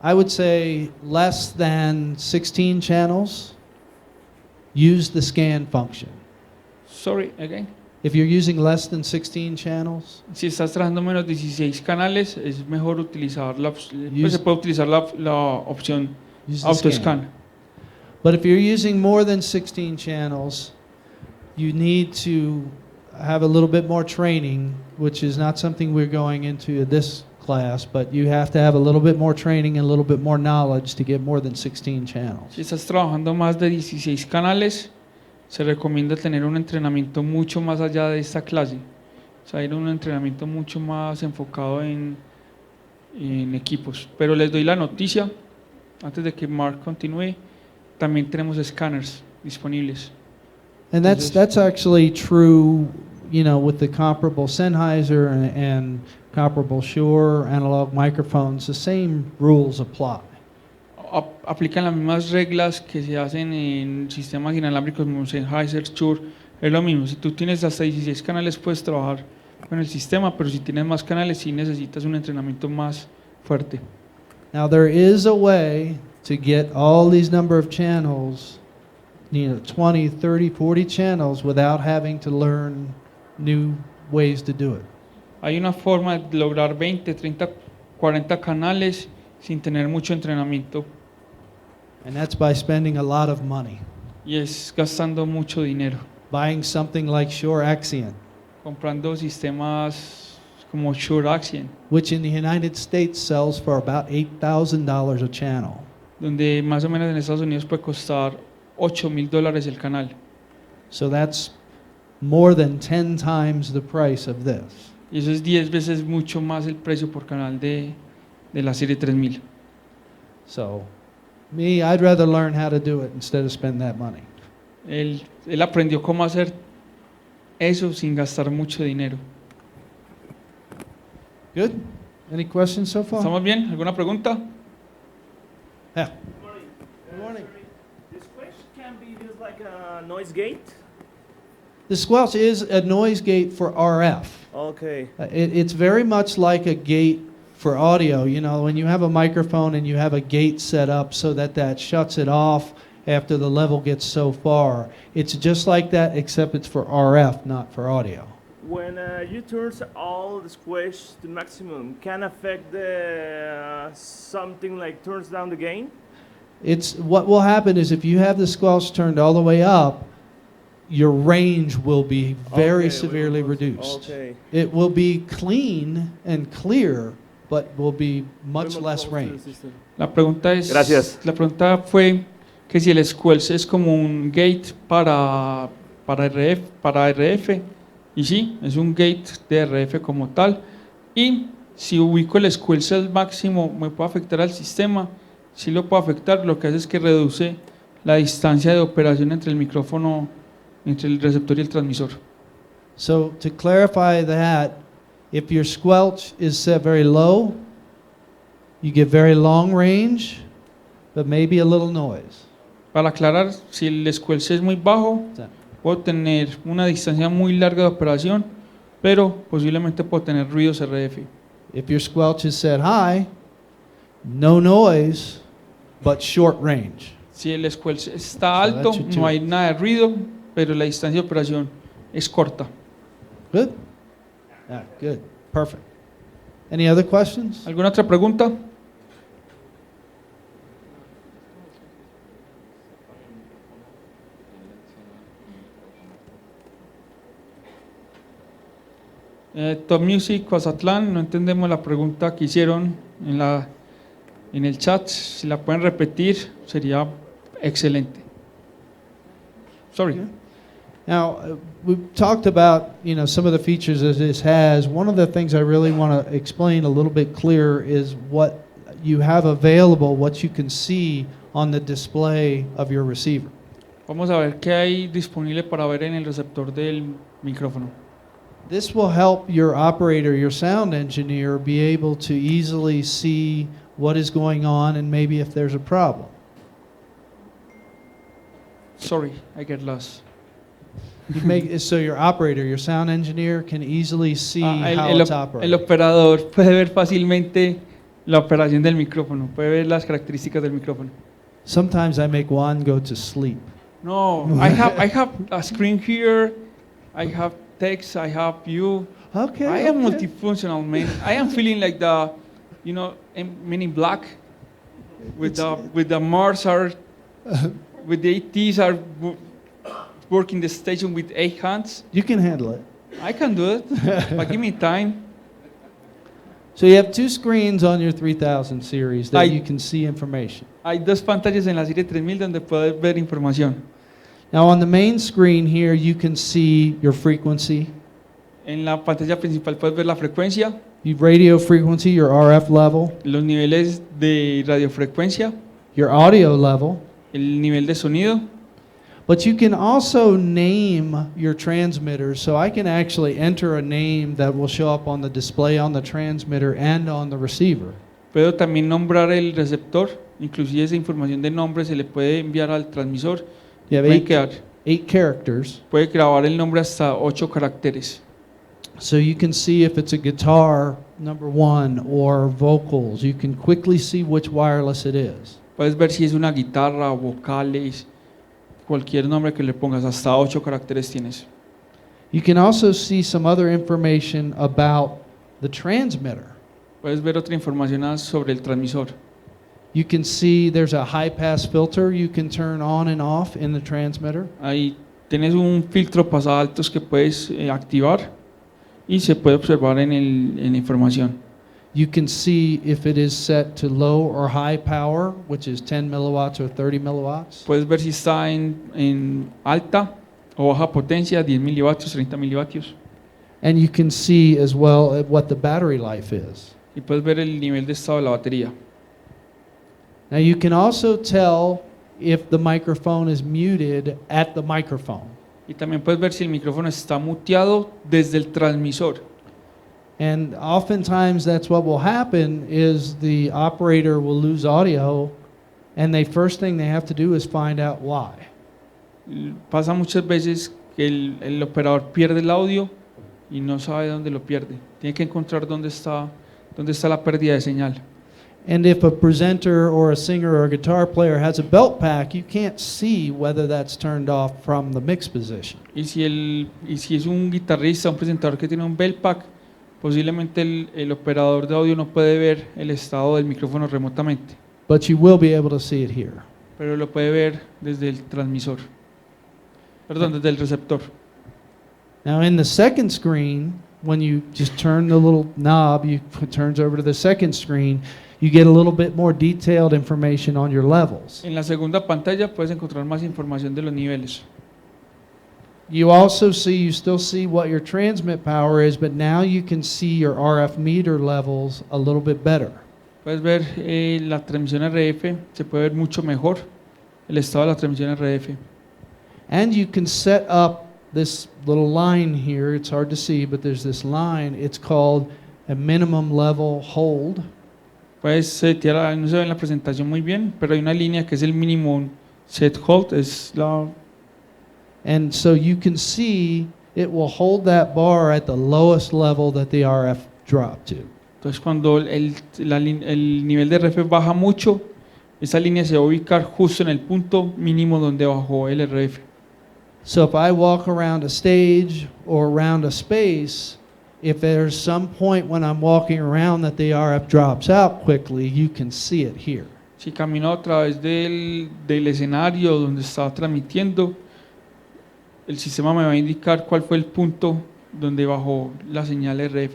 I would say, less than 16 channels, use the scan function. Sorry, again. If you're using less than 16 channels, Si estás trabajando menos 16 canales, es mejor utilizar Use- se puede utilizar la opción use the auto scan. scan. But if you're using more than 16 channels, you need to have a little bit more training, which is not something we're going into this class, but you have to have a little bit more training and a little bit more knowledge to get more than 16 channels. Si estás trabajando más de 16 canales, se recomienda tener un entrenamiento mucho más allá de esta clase. O sea, ir a un entrenamiento mucho más enfocado en equipos. Pero les doy la noticia, antes de que Mark continúe, también tenemos scanners disponibles. And that's actually true, you know, with the comparable Sennheiser and comparable Shure analog microphones. The same rules apply. Aplican las mismas reglas que se hacen en sistemas inalámbricos como Sennheiser, Shure. Es lo mismo, si tú tienes hasta 16 canales puedes trabajar con el sistema, pero si tienes más canales sí necesitas un entrenamiento más fuerte. Now there is a way to get all these number of channels, you know, 20, 30, 40 channels without having to learn new ways to do it. Hay una forma de lograr 20, 30, 40 canales sin tener mucho entrenamiento And that's by spending a lot of money. y es gastando mucho dinero, Buying something like Shure Axion, comprando sistemas como Shure Axion, which in the United States sells for about $8,000 a channel. donde más o menos en Estados Unidos puede costar $8,000 el canal. So that's more than 10 times the price of this. Y eso es 10 veces mucho más el precio por canal de la serie 3000. So, I'd rather learn how to do it instead of spend that money. Él aprendió cómo hacer eso sin gastar mucho dinero. Good? Any questions so far? ¿Estamos bien? ¿Alguna pregunta? Yeah. Good morning. This squash can be used like a noise gate? The squelch is a noise gate for RF. Okay. It's very much like a gate for audio. You know, when you have a microphone and you have a gate set up so that shuts it off after the level gets so far. It's just like that, except it's for RF, not for audio. When you turn all the squash to maximum, can affect the something like turns down the gain? It's what will happen is if you have the squelch turned all the way up, your range will be very Okay, severely well, reduced. Okay. It will be clean and clear, but will be much Very less close to the range. system. La pregunta es, Gracias. La pregunta fue que si el squelch es como un gate para RF, y sí, es un gate de RF como tal, y si ubico el squelch al máximo, ¿me puede afectar al sistema? Sí lo puede afectar, lo que hace es que reduce la distancia de operación entre el micrófono, entre el receptor y el transmisor. So to clarify that, if your squelch is set very low, you get very long range, but maybe a little noise. Para aclarar, si el squelch es muy bajo, puedo tener una distancia muy larga de operación, pero posiblemente puedo tener ruidos RF. If your squelch is set high, no noise, but short range. Si el squelch está So alto, that should no do hay it. nada de ruido, pero la distancia de operación es corta. Good? Yeah, good. Perfect. Any other questions? ¿Alguna otra pregunta? Top Music, Cozatlán, no entendemos la pregunta que hicieron en el chat. Si la pueden repetir, sería excelente. Sorry. Now, we've talked about, you know, some of the features that this has. One of the things I really want to explain a little bit clearer is what you have available, what you can see on the display of your receiver. Vamos a ver qué hay disponible para ver en el receptor del micrófono. This will help your operator, your sound engineer, be able to easily see what is going on and maybe if there's a problem. Sorry, I get lost. You make so your operator, your sound engineer, can easily see Ah, how it's operating. el operador puede ver fácilmente la operación del micrófono, puede ver las características del micrófono. Sometimes I make Juan go to sleep. No, I have a screen here, I have text, I have you. Okay. I am okay. multifunctional, man. I am feeling like the, you know, Men in Black, with the Mars are, with the ATs are working the station with 8 hands. You can handle it. I can do it, but give me time. So you have 2 screens on your 3000 series that I- you can see information. Hay 2 pantallas en la serie 3000 donde puedes ver información. Now on the main screen here, you can see your frequency, En la pantalla principal puedes ver la frecuencia, your radio frequency, your RF level, los niveles de radiofrecuencia, your audio level, el nivel de sonido. but you can also name your transmitters. So I can actually enter a name that will show up on the display on the transmitter and on the receiver. Puedo también nombrar el receptor, inclusive esa información de nombre se le puede enviar al transmisor. You have Puede quedar, 8 characters. puede grabar el nombre hasta 8 caracteres. So you can see if it's a guitar, number 1, or vocals. You can quickly see which wireless it is. Puedes ver si es una guitarra, vocales, cualquier nombre que le pongas, hasta 8 caracteres tienes. You can also see some other information about the transmitter. Puedes ver otra información sobre el transmisor. You can see there's a high pass filter you can turn on and off in the transmitter. Ahí tienes un filtro pasadaltos que puedes activar y se puede observar en la información. You can see if it is set to low or high power, which is 10 milliwatts or 30 milliwatts. Puedes ver si está en alta o baja potencia, 10 milivatio, 30 milivatios. And you can see as well what the battery life is. Y puedes ver el nivel de estado de la batería. Now you can also tell if the microphone is muted at the microphone. Y también puedes ver si el micrófono está muteado desde el transmisor. And oftentimes that's what will happen is the operator will lose audio and the first thing they have to do is find out why. Pasa muchas veces que el operador pierde el audio y no sabe dónde lo pierde. Tiene que encontrar dónde está la pérdida de señal. And if a presenter or a singer or a guitar player has a belt pack, you can't see whether that's turned off from the mix position. Y si es un guitarrista, un presentador que tiene un belt pack, posiblemente el operador de audio no puede ver el estado del micrófono remotamente, But you will be able to see it here. pero lo puede ver desde el transmisor. Perdón, desde el receptor. Now in the second screen, when you just turn the little knob, it turns over to the second screen, you get a little bit more detailed information on your levels. En la segunda pantalla puedes encontrar más información de los niveles. You also see, you still see what your transmit power is, but now you can see your RF meter levels a little bit better. Puedes ver la transmisión RF, se puede ver mucho mejor el estado de la transmisión RF. And you can set up this little line here. It's hard to see, but there's this line. It's called a minimum level hold. Puedes setear, no se ve en la presentación muy bien, pero hay una línea que es el mínimo set hold, es la. And so you can see it will hold that bar at the lowest level that the RF dropped to. Entonces cuando el nivel de RF baja mucho, esa línea se va a ubicar justo en el punto mínimo donde bajó el RF. So if I walk around a stage or around a space, if there's some point when I'm walking around that the RF drops out quickly, you can see it here. Si camino a través del escenario donde estaba transmitiendo, el sistema me va a indicar cuál fue el punto donde bajó la señal RF.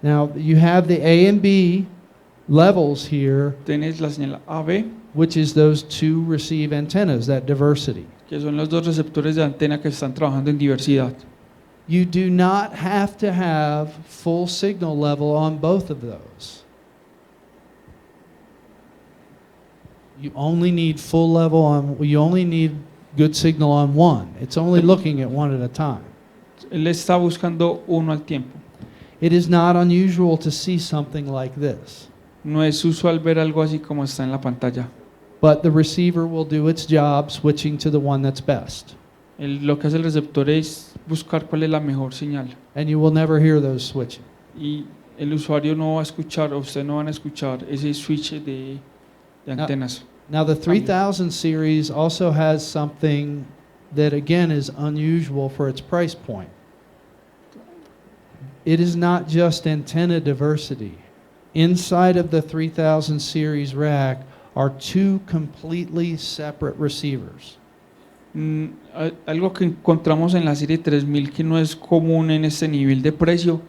Now you have the A and B levels here, Tienes la señal AB, which is those 2 receive antennas, that diversity. que son los 2 receptores de antena que están trabajando en diversidad. You do not have to have full signal level on both of those. You only need full level on, you only need good signal on one. It's only looking at one at a time. Él está buscando uno al tiempo. It is not unusual to see something like this, No es usual ver algo así como está en la pantalla, but the receiver will do its job switching to the one that's best. Lo que hace el receptor es buscar cuál es la mejor señal. And you will never hear those switching. Y el usuario no va a escuchar, o usted no van a escuchar ese switch de antenas. Now the 3000 series also has something that again is unusual for its price point. It is not just antenna diversity. Inside of the 3000 series rack are two completely separate receivers. Algo que encontramos en la serie 3000 que no es común en este nivel de precio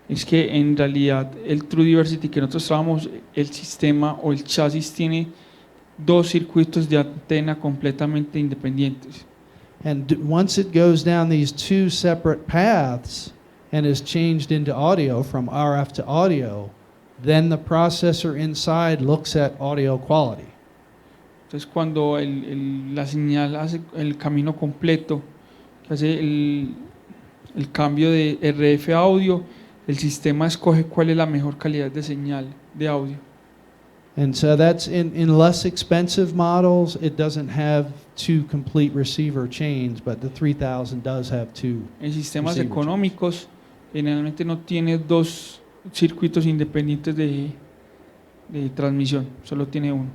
es que en realidad el True Diversity que nosotros trabajamos, el sistema o el chasis tiene dos circuitos de antena completamente independientes. And once it goes down these two separate paths and is changed into audio from RF to audio, then the processor inside looks at audio quality. Entonces cuando la señal hace el camino completo, que hace el cambio de RF a audio, el sistema escoge cuál es la mejor calidad de señal de audio. And so that's in less expensive models, it doesn't have two complete receiver chains, but the 3000 does have two. En sistemas receiver económicos generalmente no tiene dos circuitos independientes de transmisión, solo tiene uno,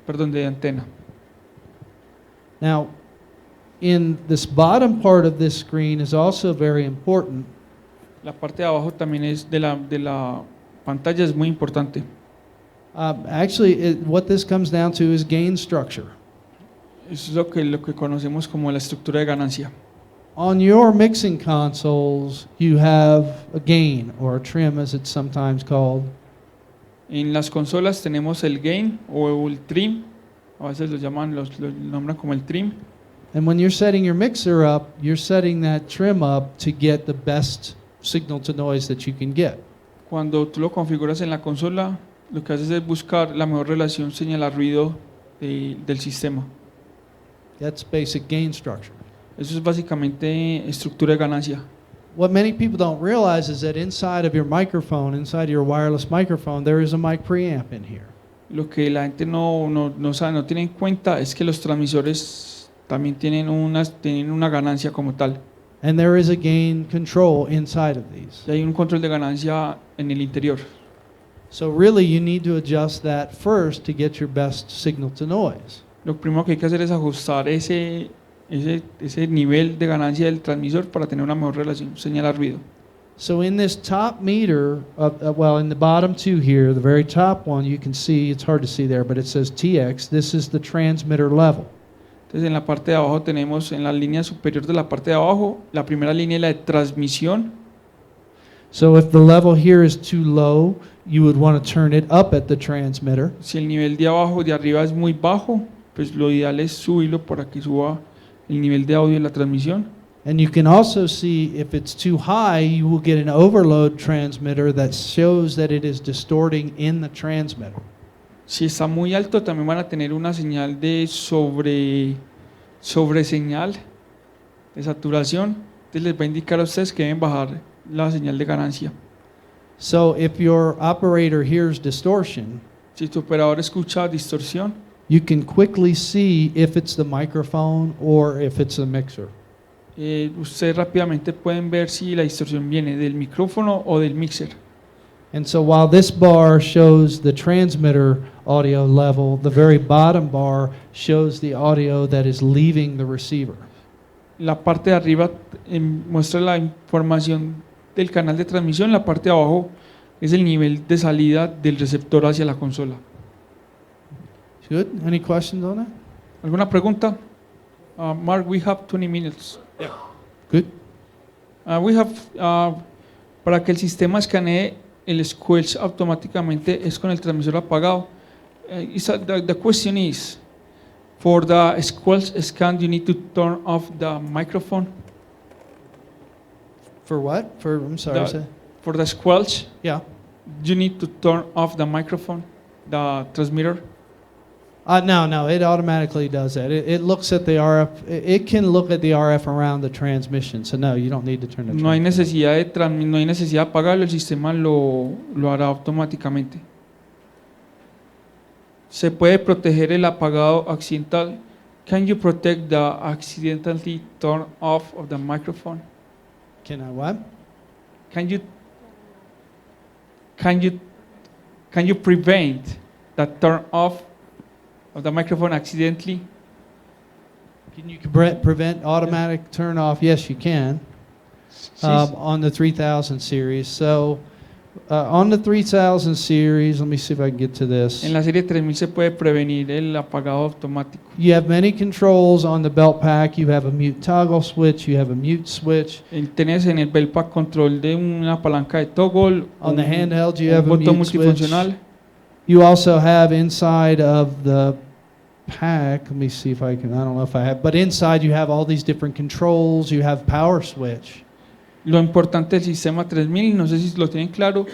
perdón, de antena. chains. Now, in this bottom part of this screen is also very important. La parte de abajo también es de la pantalla es muy importante. Actually, what this comes down to is gain structure. Eso es lo que conocemos como la estructura de ganancia. On your mixing consoles, you have a gain, or a trim as it's sometimes called. En las consolas tenemos el gain o el trim, a veces lo nombran como el trim. And when you're setting your mixer up, you're setting that trim up to get the best signal to noise that you can get. Cuando tú lo configuras en la consola, lo que haces es buscar la mejor relación señal a ruido del sistema. That's basic gain structure. Eso es básicamente estructura de ganancia. What many people don't realize is that inside of your microphone, inside your wireless microphone, there is a mic preamp in here. Lo que la gente no sabe, no tiene en cuenta es que los transmisores también tienen una ganancia como tal. And there is a gain control inside of these. Y hay un control de ganancia en el interior. So really you need to adjust that first to get your best signal to noise. Lo primero que hay que hacer es ajustar ese nivel de ganancia del transmisor para tener una mejor relación señal a ruido. So in this top meter, well, in the bottom two here, the very top one, you can see, it's hard to see there, but it says TX. This is the transmitter level. Entonces en la parte de abajo tenemos, en la línea superior de la parte de abajo, la primera línea es la de transmisión. So if the level here is too low, you would want to turn it up at the transmitter. Si el nivel de abajo, de arriba es muy bajo, pues lo ideal es subirlo para que suba el nivel de audio de la transmisión. And you can also see if it's too high, you will get an overload transmitter that shows that it is distorting in the transmitter. Si está muy alto, también van a tener una señal de sobre señal de saturación. Entonces les va a indicar a ustedes que deben bajar la señal de ganancia. So if your operator hears distortion, Si tu operador escucha distorsión, you can quickly see if it's the microphone or if it's the mixer. ustedes rápidamente pueden ver si la distorsión viene del micrófono o del mixer. And so while this bar shows the transmitter audio level, the very bottom bar shows the audio that is leaving the receiver. La parte de arriba muestra la información del canal de transmisión, la parte de abajo es el nivel de salida del receptor hacia la consola. Good? Any questions on that? ¿Alguna pregunta? Mark, we have 20 minutes. Good? We have, para que el sistema escanee el squelch automáticamente es con el transmisor apagado. The question is, for the squelch scan, you need to turn off the microphone. For what? I'm sorry. The- say- For the squelch, Yeah. you need to turn off the microphone, the transmitter. No, it automatically does that. It looks at the RF. It can look at the RF around the transmission. So no, you don't need to turn the No hay transmitter. necesidad no hay necesidad de apagarlo, el sistema lo hará automáticamente. Se puede proteger el apagado accidental Can you protect the accidentally turn off of the microphone? Can I what? Can you can you can you prevent the turn off of the microphone accidentally? Can you prevent automatic turn off? Yes, you can. On the 3000 series. So on the 3000 series, let me see if I can get to this. En la serie 3000 se puede prevenir el apagado automático. You have many controls on the belt pack. You have a mute toggle switch. You have a mute switch. Tienes en el belt pack control de una palanca de toggle, On the handheld, you un have a botón mute switch. multifuncional. You also have inside of the pack, let me see if I can, I don't know if I have, but inside you have all these different controls. You have power switch. Lo importante del sistema 3000, no sé si lo tienen claro,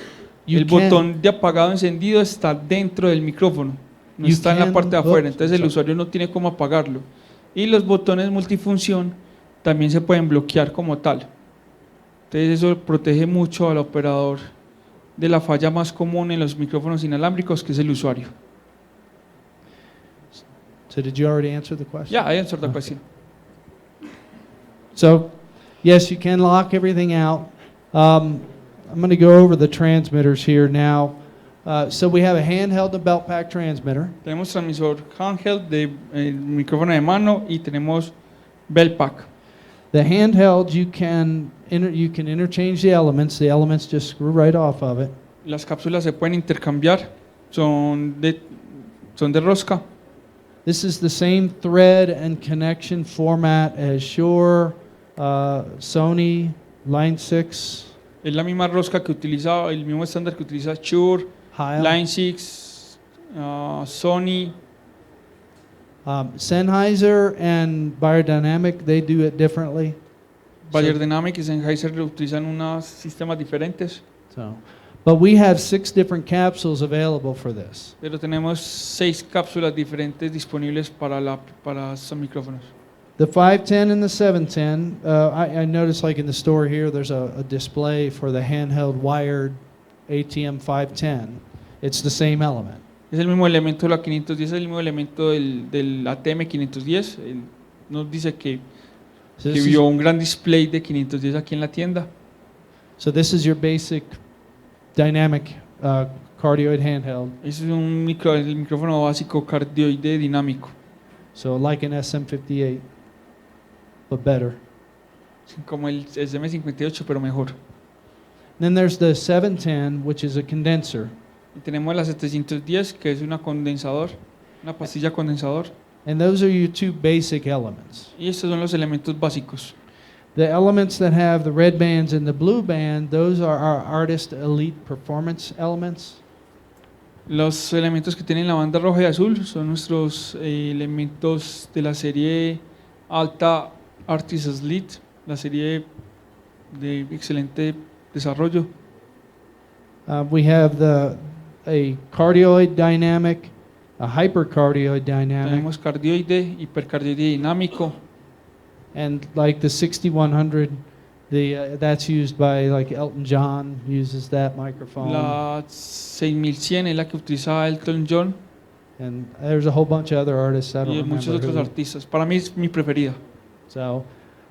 You el can- botón de apagado encendido está dentro del micrófono, no You está en la can- parte de afuera, oops, entonces el sorry. usuario no tiene cómo apagarlo. Y los botones multifunción también se pueden bloquear como tal. Entonces eso protege mucho al operador de la falla más común en los micrófonos inalámbricos, que es el usuario. So did you already answer the question? Yeah, I answered the Okay. question. So, yes, you can lock everything out. I'm going to go over the transmitters here now. So we have a handheld and belt pack transmitter. Tenemos transmisor handheld de micrófono de mano y tenemos belt pack. The handheld, you can interchange the elements. The elements just screw right off of it. Las cápsulas se pueden intercambiar, son de rosca. This is the same thread and connection format as Shure, Sony, Line 6, Es la misma rosca que utiliza, el mismo estándar que utiliza Shure, Heil. Line 6, Sony. Sennheiser and Biodynamic, they do it differently. Bayer Dynamic y Sennheiser utilizan unos sistemas diferentes, So, but we have 6 different capsules available for this. pero tenemos 6 cápsulas diferentes disponibles para estos micrófonos. The 510 and the 710, I noticed like in the store here, there's a display for the handheld wired ATM 510. It's the same element. Es el mismo elemento de la 510, es el mismo elemento del ATM 510. Él nos dice que So que this, vio is, un gran display de 510 aquí en la tienda. so this is your basic dynamic cardioid handheld. Ese es el micrófono básico cardioide dinámico, So like an SM58, but better. como el SM58 pero mejor. Then there's the 710, which is a condenser. Y tenemos la 710 que es una pastilla condensador. And those are your 2 basic elements. Y estos son los elementos básicos. The elements that have the red bands and the blue band, those are our Artist Elite Performance elements. Los elementos que tienen la banda roja y azul son nuestros elementos de la serie alta Artist Elite, la serie de excelente desarrollo. We have a cardioid dynamic, a hypercardioid dynamic, Tenemos cardioide, hipercardioide dinámico. and like the 6100, that's used by like Elton John uses that microphone, La 6100 es la que utiliza Elton John and there's a whole bunch of other artists. I don't y muchos remember otros who. artistas. Para mí es mi preferida. So,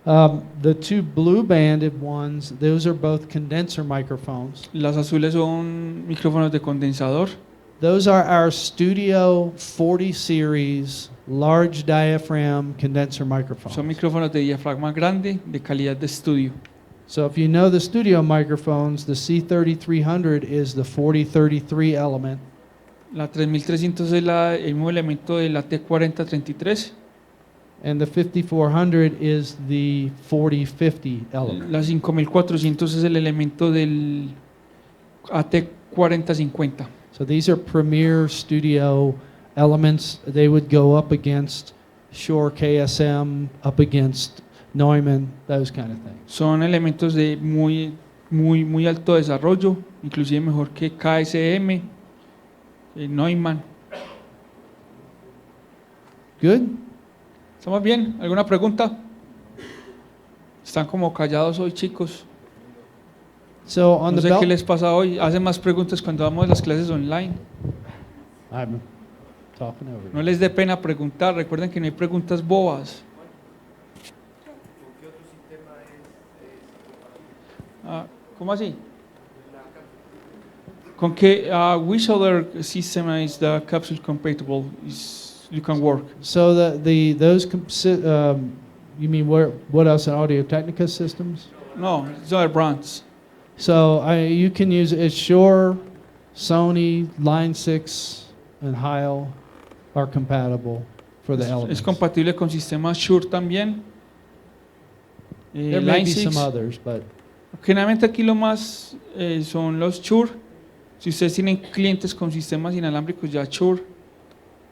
the 2 blue banded ones, those are both condenser microphones. Las azules son micrófonos de condensador. Those are our Studio 40 series large diaphragm condenser microphones. Son micrófonos de diafragma grande de calidad de estudio. So if you know the studio microphones, the C3300 is the 4033 element, La 3300 es el mismo elemento de la T4033. and the 5400 is the 4050 element. La 5400 es el elemento del AT4050. So these are premier studio elements. They would go up against Shure KSM, up against Neumann, those kind of things. Son elementos de muy alto desarrollo, inclusive mejor que KSM, Neumann. Good? ¿Estamos bien? ¿Alguna pregunta? Están como callados hoy, chicos. So on No the sé qué belt, les pasa hoy. Hacen más preguntas cuando damos las clases online. talking over No you. les dé pena preguntar, recuerden que no hay preguntas bobas. ¿Cómo así? ¿Con qué, which other system is the capsule compatible? You can work. So you mean what else in Audio-Technica systems? No, these are brands. So you can use it. Shure, Sony, Line 6, and Heil are compatible for the elements. Es compatible con sistemas Shure también. There may Line be 6. some others, but Generalmente aquí lo más son los Shure. Si ustedes tienen clientes con sistemas inalámbricos ya Shure,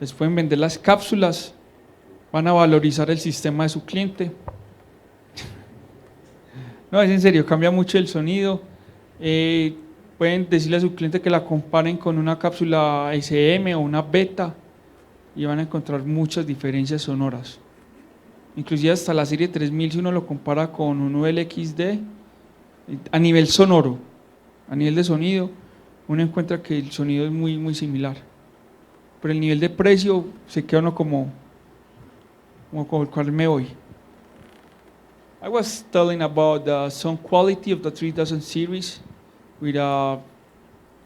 les pueden vender las cápsulas, van a valorizar el sistema de su cliente. No, es en serio, cambia mucho el sonido. Pueden decirle a su cliente que la comparen con una cápsula SM o una beta y van a encontrar muchas diferencias sonoras. Inclusive hasta la serie 3000, si uno lo compara con un ULXD, a nivel sonoro, a nivel de sonido, uno encuentra que el sonido es muy, muy similar. Pero el nivel de precio se queda uno como con el cual me voy. I was telling about the sound quality of the 3000 series with a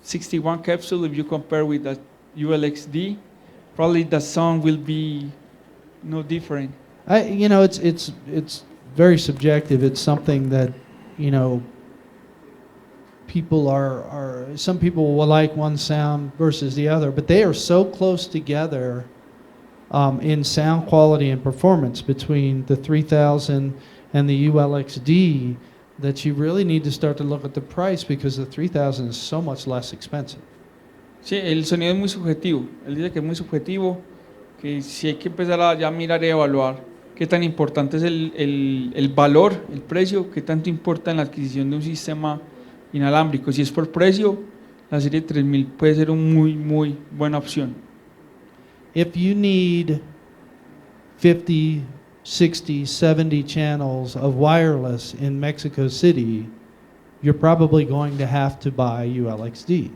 61 capsule. If you compare with the ULXD, probably the sound will be no different. it's very subjective. It's something that, people some people will like one sound versus the other, but they are so close together in sound quality and performance between the 3000 and the ULXD that you really need to start to look at the price because the 3000 is so much less expensive. Sí, el sonido es muy subjetivo. Él dice que es muy subjetivo, que si hay que empezar a ya mirar y evaluar qué tan importante es el valor, el precio, qué tanto importa en la adquisición de un sistema inalámbrico. Si es por precio, la serie 3000 puede ser una muy, muy buena opción. If you need 50, 60, 70 channels of wireless in Mexico City, you're probably going to have to buy ULXD.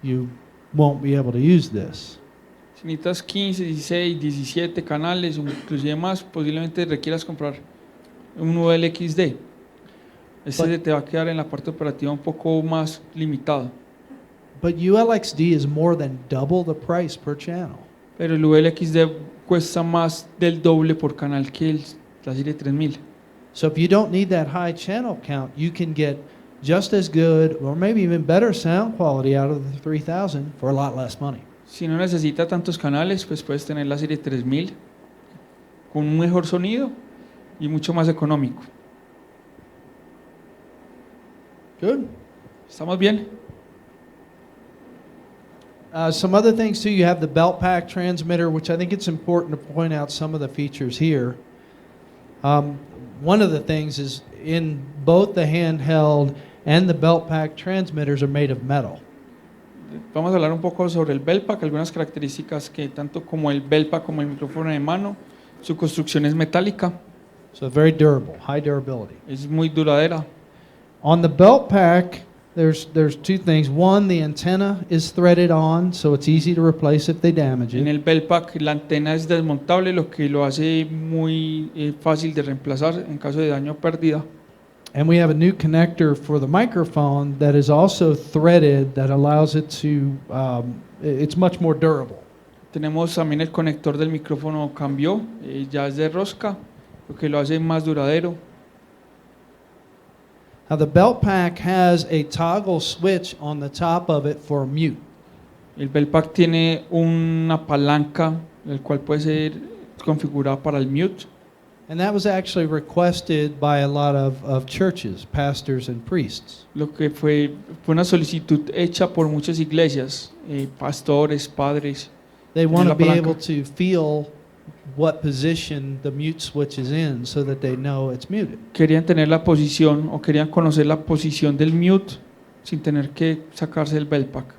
You won't be able to use this. Si necesitas 15, 16, 17 canales, o inclusive más, posiblemente requieras comprar un ULXD. Este te va a quedar en la parte operativa un poco más limitado. But ULXD is more than double the price per channel. Pero el ULXD cuesta más del doble por canal que la serie 3000. So if you don't need that high channel count, you can get just as good or maybe even better sound quality out of the 3000 for a lot less money. Si no necesita tantos canales, pues puedes tener la serie 3000 con un mejor sonido y mucho más económico. Good. ¿Estamos bien? Some other things too, you have the belt pack transmitter, which I think it's important to point out some of the features here. One of the things is in both the handheld and the belt pack transmitters are made of metal. Vamos a hablar un poco sobre el belt pack, algunas características que tanto como el belt pack como el micrófono de mano, su construcción es metálica, So very durable, high durability. es muy duradera. On the belt pack, there's two things. One, the antenna is threaded on, so it's easy to replace if they damage En it. el belt pack la antena es desmontable, lo que lo hace muy fácil de reemplazar en caso de daño o pérdida. And we have a new connector for the microphone that is also threaded that allows it to, it's much more durable. Tenemos también el conector del micrófono cambió, ya es de rosca, lo que lo hace más duradero. Now the belt pack has a toggle switch on the top of it for mute. El belt pack tiene una palanca, el cual puede ser configurada para el mute. And that was actually requested by a lot of churches, pastors and priests. Lo que fue una solicitud hecha por muchas iglesias, pastores, padres. They want la to be palanca. able to feel what position the mute switch is in so that they know it's muted. Querían tener la posición o querían conocer la posición del mute sin tener que sacarse el belt pack.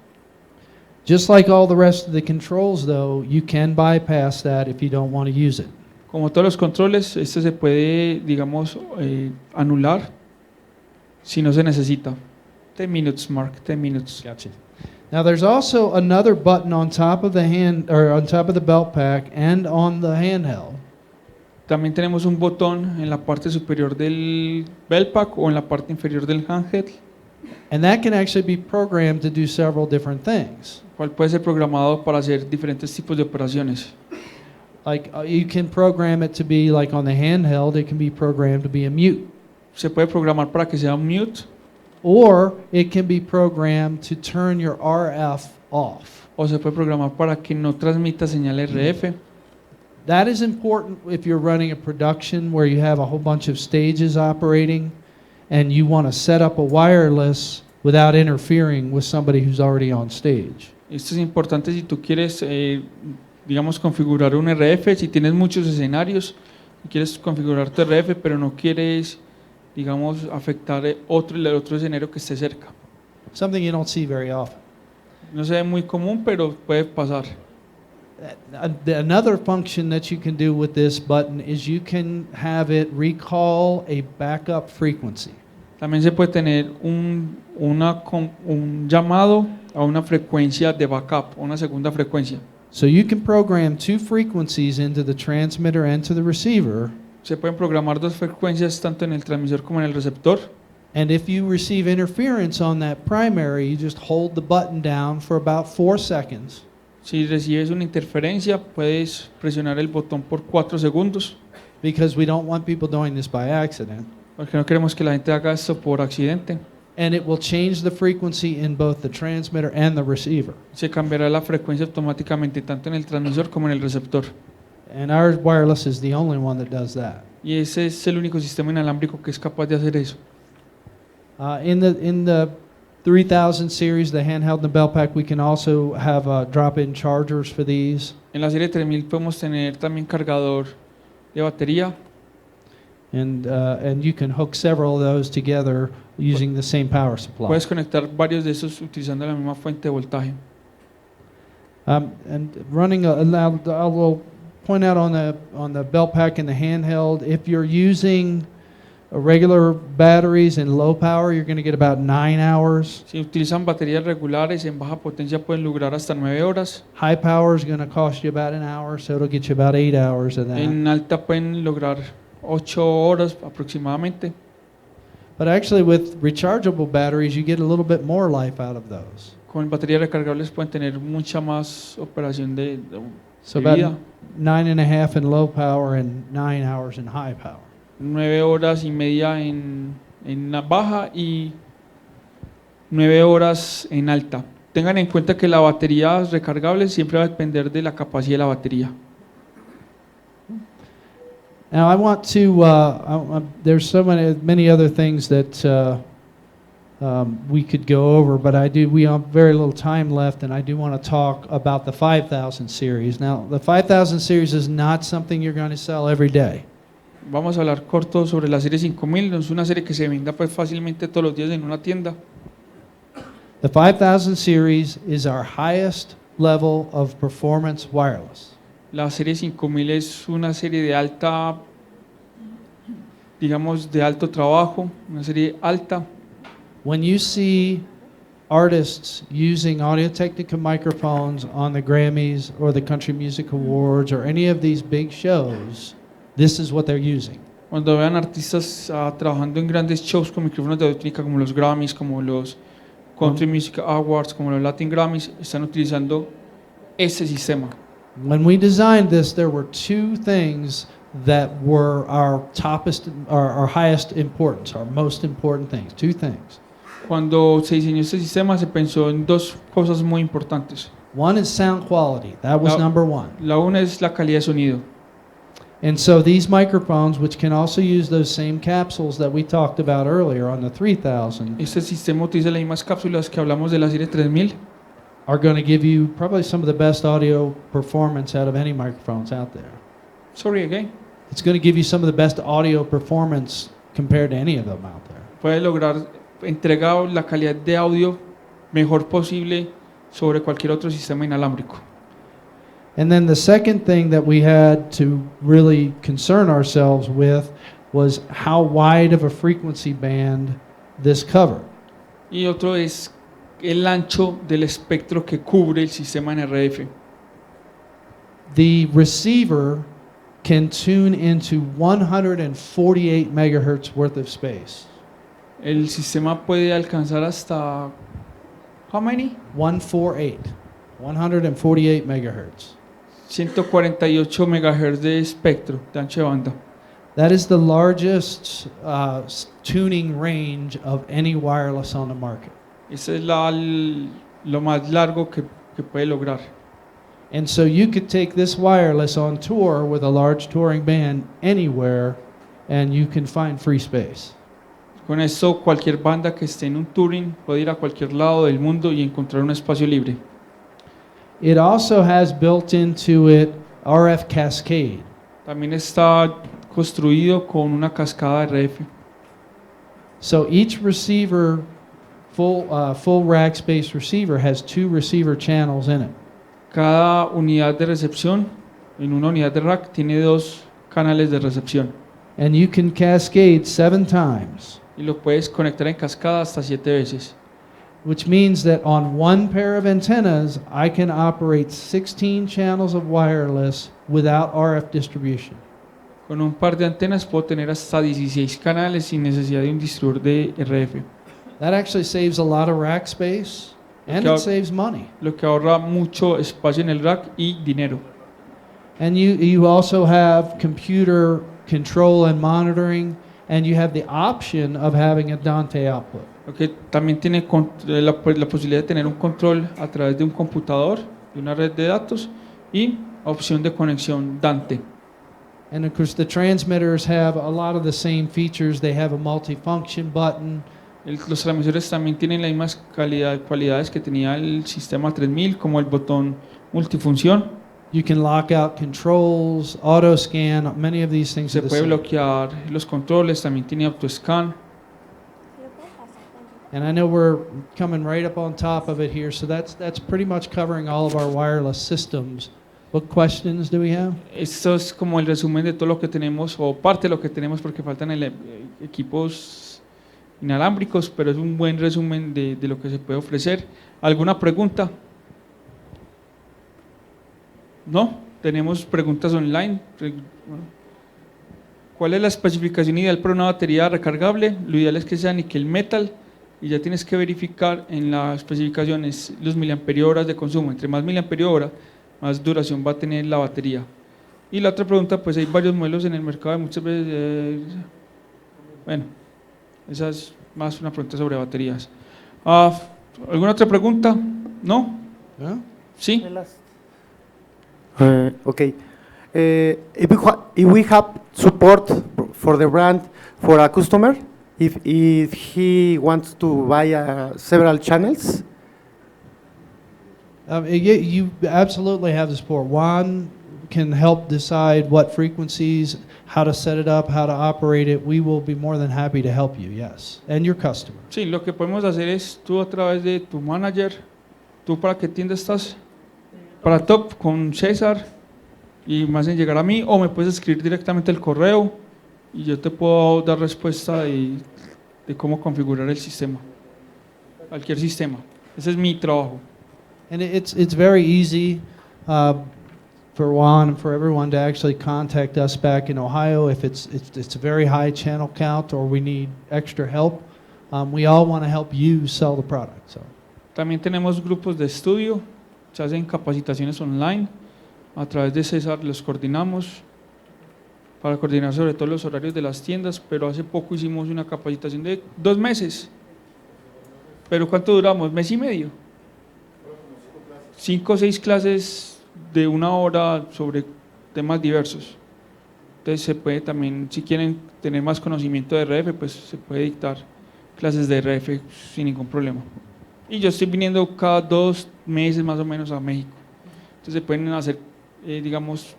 Just like all the rest of the controls though, you can bypass that if you don't want to use it. Como todos los controles, este se puede, digamos, anular si no se necesita. 10 minutes, Mark, 10 minutes. Gotcha. Now there's also another button on top of the hand or on top of the belt pack and on the handheld. También tenemos un botón en la parte superior del belt pack o en la parte inferior del handheld, And that can actually be programmed to do several different things. cual puede ser programado para hacer diferentes tipos de operaciones. Like you can program it to be like on the handheld, it can be programmed to be a mute. Se puede programar para que sea un mute Or it can be programmed to turn your RF off. o se puede programar para que no transmita señal RF. That is important if you're running a production where you have a whole bunch of stages operating and you want to set up a wireless without interfering with somebody who's already on stage. Esto es importante si tú quieres, digamos, configurar un RF, si tienes muchos escenarios y quieres configurar tu RF, pero no quieres, digamos, afectar el otro escenario que esté cerca. Something you don't see very often. No se ve muy común, pero puede pasar. Another function that you can do with this button is you can have it recall a backup frequency. También se puede tener un llamado a una frecuencia de backup, una segunda frecuencia. So you can program two frequencies into the transmitter and to the receiver. Se pueden programar dos frecuencias tanto en el transmisor como en el receptor. And if you receive interference on that primary, you just hold the button down for about 4 seconds. Si recibes una interferencia, puedes presionar el botón por 4 segundos, Because we don't want people doing this by accident. porque no queremos que la gente haga esto por accidente. And it will change the frequency in both the transmitter and the receiver. Se cambiará la frecuencia automáticamente tanto en el transmisor como en el receptor. And our wireless is the only one that does that. Y ese es el único sistema inalámbrico que es capaz de hacer eso. In the 3000 series, the handheld and the belt pack, we can also have drop-in chargers for these. En la serie 3000 podemos tener también cargador de batería, And you can hook several of those together using the same power supply. puedes conectar varios de esos utilizando la misma fuente de voltaje. And running now I will point out on the belt pack and the handheld, if you're using regular batteries in low power, you're going to get about 9 hours. Si utilizan baterías regulares en baja potencia pueden lograr hasta 9 horas. High power is going to cost you about an hour, so it'll get you about 8 hours of that. En alta pueden lograr 8 horas aproximadamente. But actually with rechargeable batteries, you get a little bit more life out of those. Con baterías recargables pueden tener mucha más operación de So vida. about 9.5 in low power and 9 hours in high power. 9 horas y media en la baja y 9 horas en alta. Tengan en cuenta que la batería recargable siempre va a depender de la capacidad de la batería. Now I want to, there's so many other things that we could go over, but we have very little time left, and I do want to talk about the 5000 series. Now the 5000 series is not something you're going to sell every day. Vamos a hablar corto sobre la serie 5000, no es una serie que se venda pues fácilmente todos los días en una tienda. The 5000 series is our highest level of performance wireless. La serie 5000 es una serie de alta, digamos, de alto trabajo, una serie alta. When you see artists using Audiotechnica microphones on the Grammys or the Country Music Awards or any of these big shows, this is what they're using. Cuando vean artistas trabajando en grandes shows con micrófonos de audiotecnica como los Grammys, como los Country Music Awards, como los Latin Grammys, están utilizando ese sistema. When we designed this, there were two things that were our highest importance, our most important things, two things. Cuando se diseñó este sistema se pensó en dos cosas muy importantes. One is sound quality. That was number one. La una es la calidad de sonido. And so these microphones, which can also use those same capsules that we talked about earlier on the 3000, Este sistema utiliza las mismas cápsulas que hablamos de la serie 3000. are going to give you probably some of the best audio performance out of any microphones out there. Sorry again. It's going to give you some of the best audio performance compared to any of them out there. Puede lograr entregar la calidad de audio mejor posible sobre cualquier otro sistema inalámbrico. And then the second thing that we had to really concern ourselves with was how wide of a frequency band this covered. Y otro es el ancho del espectro que cubre el sistema en RF. The receiver can tune into 148 megahertz worth of space. El sistema puede alcanzar hasta how many? 148 megahertz. 148 MHz de espectro de ancho de banda. That is the largest tuning range of any wireless on the market. Ese es lo más largo que puede lograr. And so you could take this wireless on tour with a large touring band anywhere and you can find free space. Con esto, cualquier banda que esté en un touring puede ir a cualquier lado del mundo y encontrar un espacio libre. It also has built into it RF cascade. También está construido con una cascada de RF. So each receiver, full rack space receiver, has 2 receiver channels in it. Cada unidad de recepción en una unidad de rack tiene 2 canales de recepción And you can cascade 7 times, y lo puedes conectar en cascada hasta 7 veces. which means that on one pair of antennas, I can operate 16 channels of wireless without RF distribution. Con un par de antenas puedo tener hasta 16 canales sin necesidad de un distribuidor de RF, That actually saves a lot of rack space and Okay. it saves money. lo que ahorra mucho espacio en el rack y dinero. And you also have computer control and monitoring, and you have the option of having a Dante output. Porque también tiene la posibilidad de tener un control a través de un computador, de una red de datos y opción de conexión Dante. And of course, the transmitters have a lot of the same features. They have a multifunction button. Los transmisores también tienen las mismas cualidades que tenía el sistema 3000, como el botón multifunción. You can lock out controls, auto scan. Many of these things Se are the puede same. bloquear los controles, también tiene autoscan. And I know we're coming right up on top of it here, so that's pretty much covering all of our wireless systems. What questions do we have? Esto es como el resumen de todo lo que tenemos, o parte de lo que tenemos, porque faltan equipos inalámbricos, pero es un buen resumen de lo que se puede ofrecer. ¿Alguna pregunta? ¿No? Tenemos preguntas online. ¿Cuál es la especificación ideal para una batería recargable? Lo ideal es que sea níquel metal y ya tienes que verificar en las especificaciones los miliamperios de consumo. Entre más miliamperios, más duración va a tener la batería. Y la otra pregunta, pues hay varios modelos en el mercado y muchas veces, bueno, esa es más una pregunta sobre baterías. ¿Alguna otra pregunta? ¿No? Yeah? ¿Sí? Okay. If we have support for the brand for a customer, if he wants to buy several channels, You absolutely have the support. Juan can help decide what frequencies, how to set it up, how to operate it. We will be more than happy to help you, yes, and your customer. Sí, lo que podemos hacer es tú a través de tu manager, ¿tú para qué tienda estás? Para Top con César y más en llegar a mí, o me puedes escribir directamente el correo y yo te puedo dar respuesta de cómo configurar el sistema, cualquier sistema. Ese es mi trabajo. And it's very easy for Juan and for everyone to actually contact us back in Ohio if it's a very high channel count or we need extra help. We all want to help you sell the product. So. También tenemos grupos de estudio, se hacen capacitaciones online, a través de César los coordinamos para coordinar sobre todo los horarios de las tiendas, pero hace poco hicimos una capacitación de 2 meses. ¿Pero cuánto duramos? ¿Mes y medio? 5 o 6 clases de 1 hora sobre temas diversos. Entonces se puede también, si quieren tener más conocimiento de RF, pues se puede dictar clases de RF sin ningún problema. Y yo estoy viniendo cada 2 meses más o menos a México. Entonces se pueden hacer, digamos,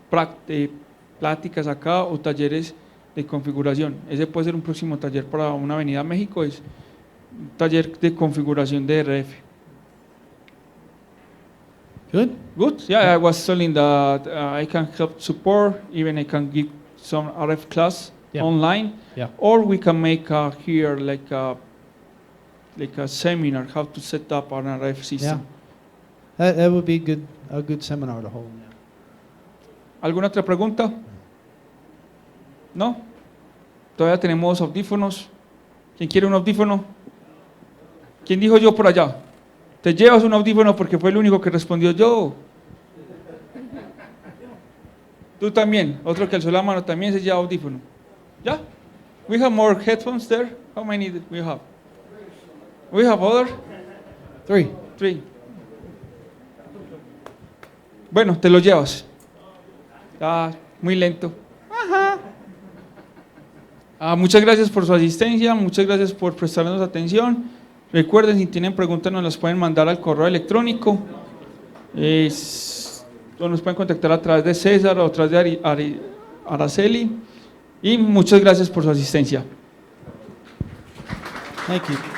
pláticas acá o talleres de configuración. Ese puede ser un próximo taller para una avenida a México, es un taller de configuración de RF. Good? Good. Yeah, I was telling that I can help support, even I can give some RF class Yeah. online, Yeah. or we can make here like like a seminar, how to set up an RF system. That would be a good seminar to hold. Yeah. ¿Alguna otra pregunta? ¿No? Todavía tenemos audífonos. ¿Quién quiere un audífono? ¿Quién dijo yo por allá? Te llevas un audífono porque fue el único que respondió yo. Tú también. Otro que alzó la mano también se lleva audífono. ¿Ya? We have more headphones there. How many do we have? We have other? 3. 3. Bueno, te lo llevas. Ah, muy lento. Ajá. Muchas gracias por su asistencia, muchas gracias por prestarnos atención. Recuerden, si tienen preguntas nos las pueden mandar al correo electrónico. O nos pueden contactar a través de César o a través de Araceli. Y muchas gracias por su asistencia. Thank you.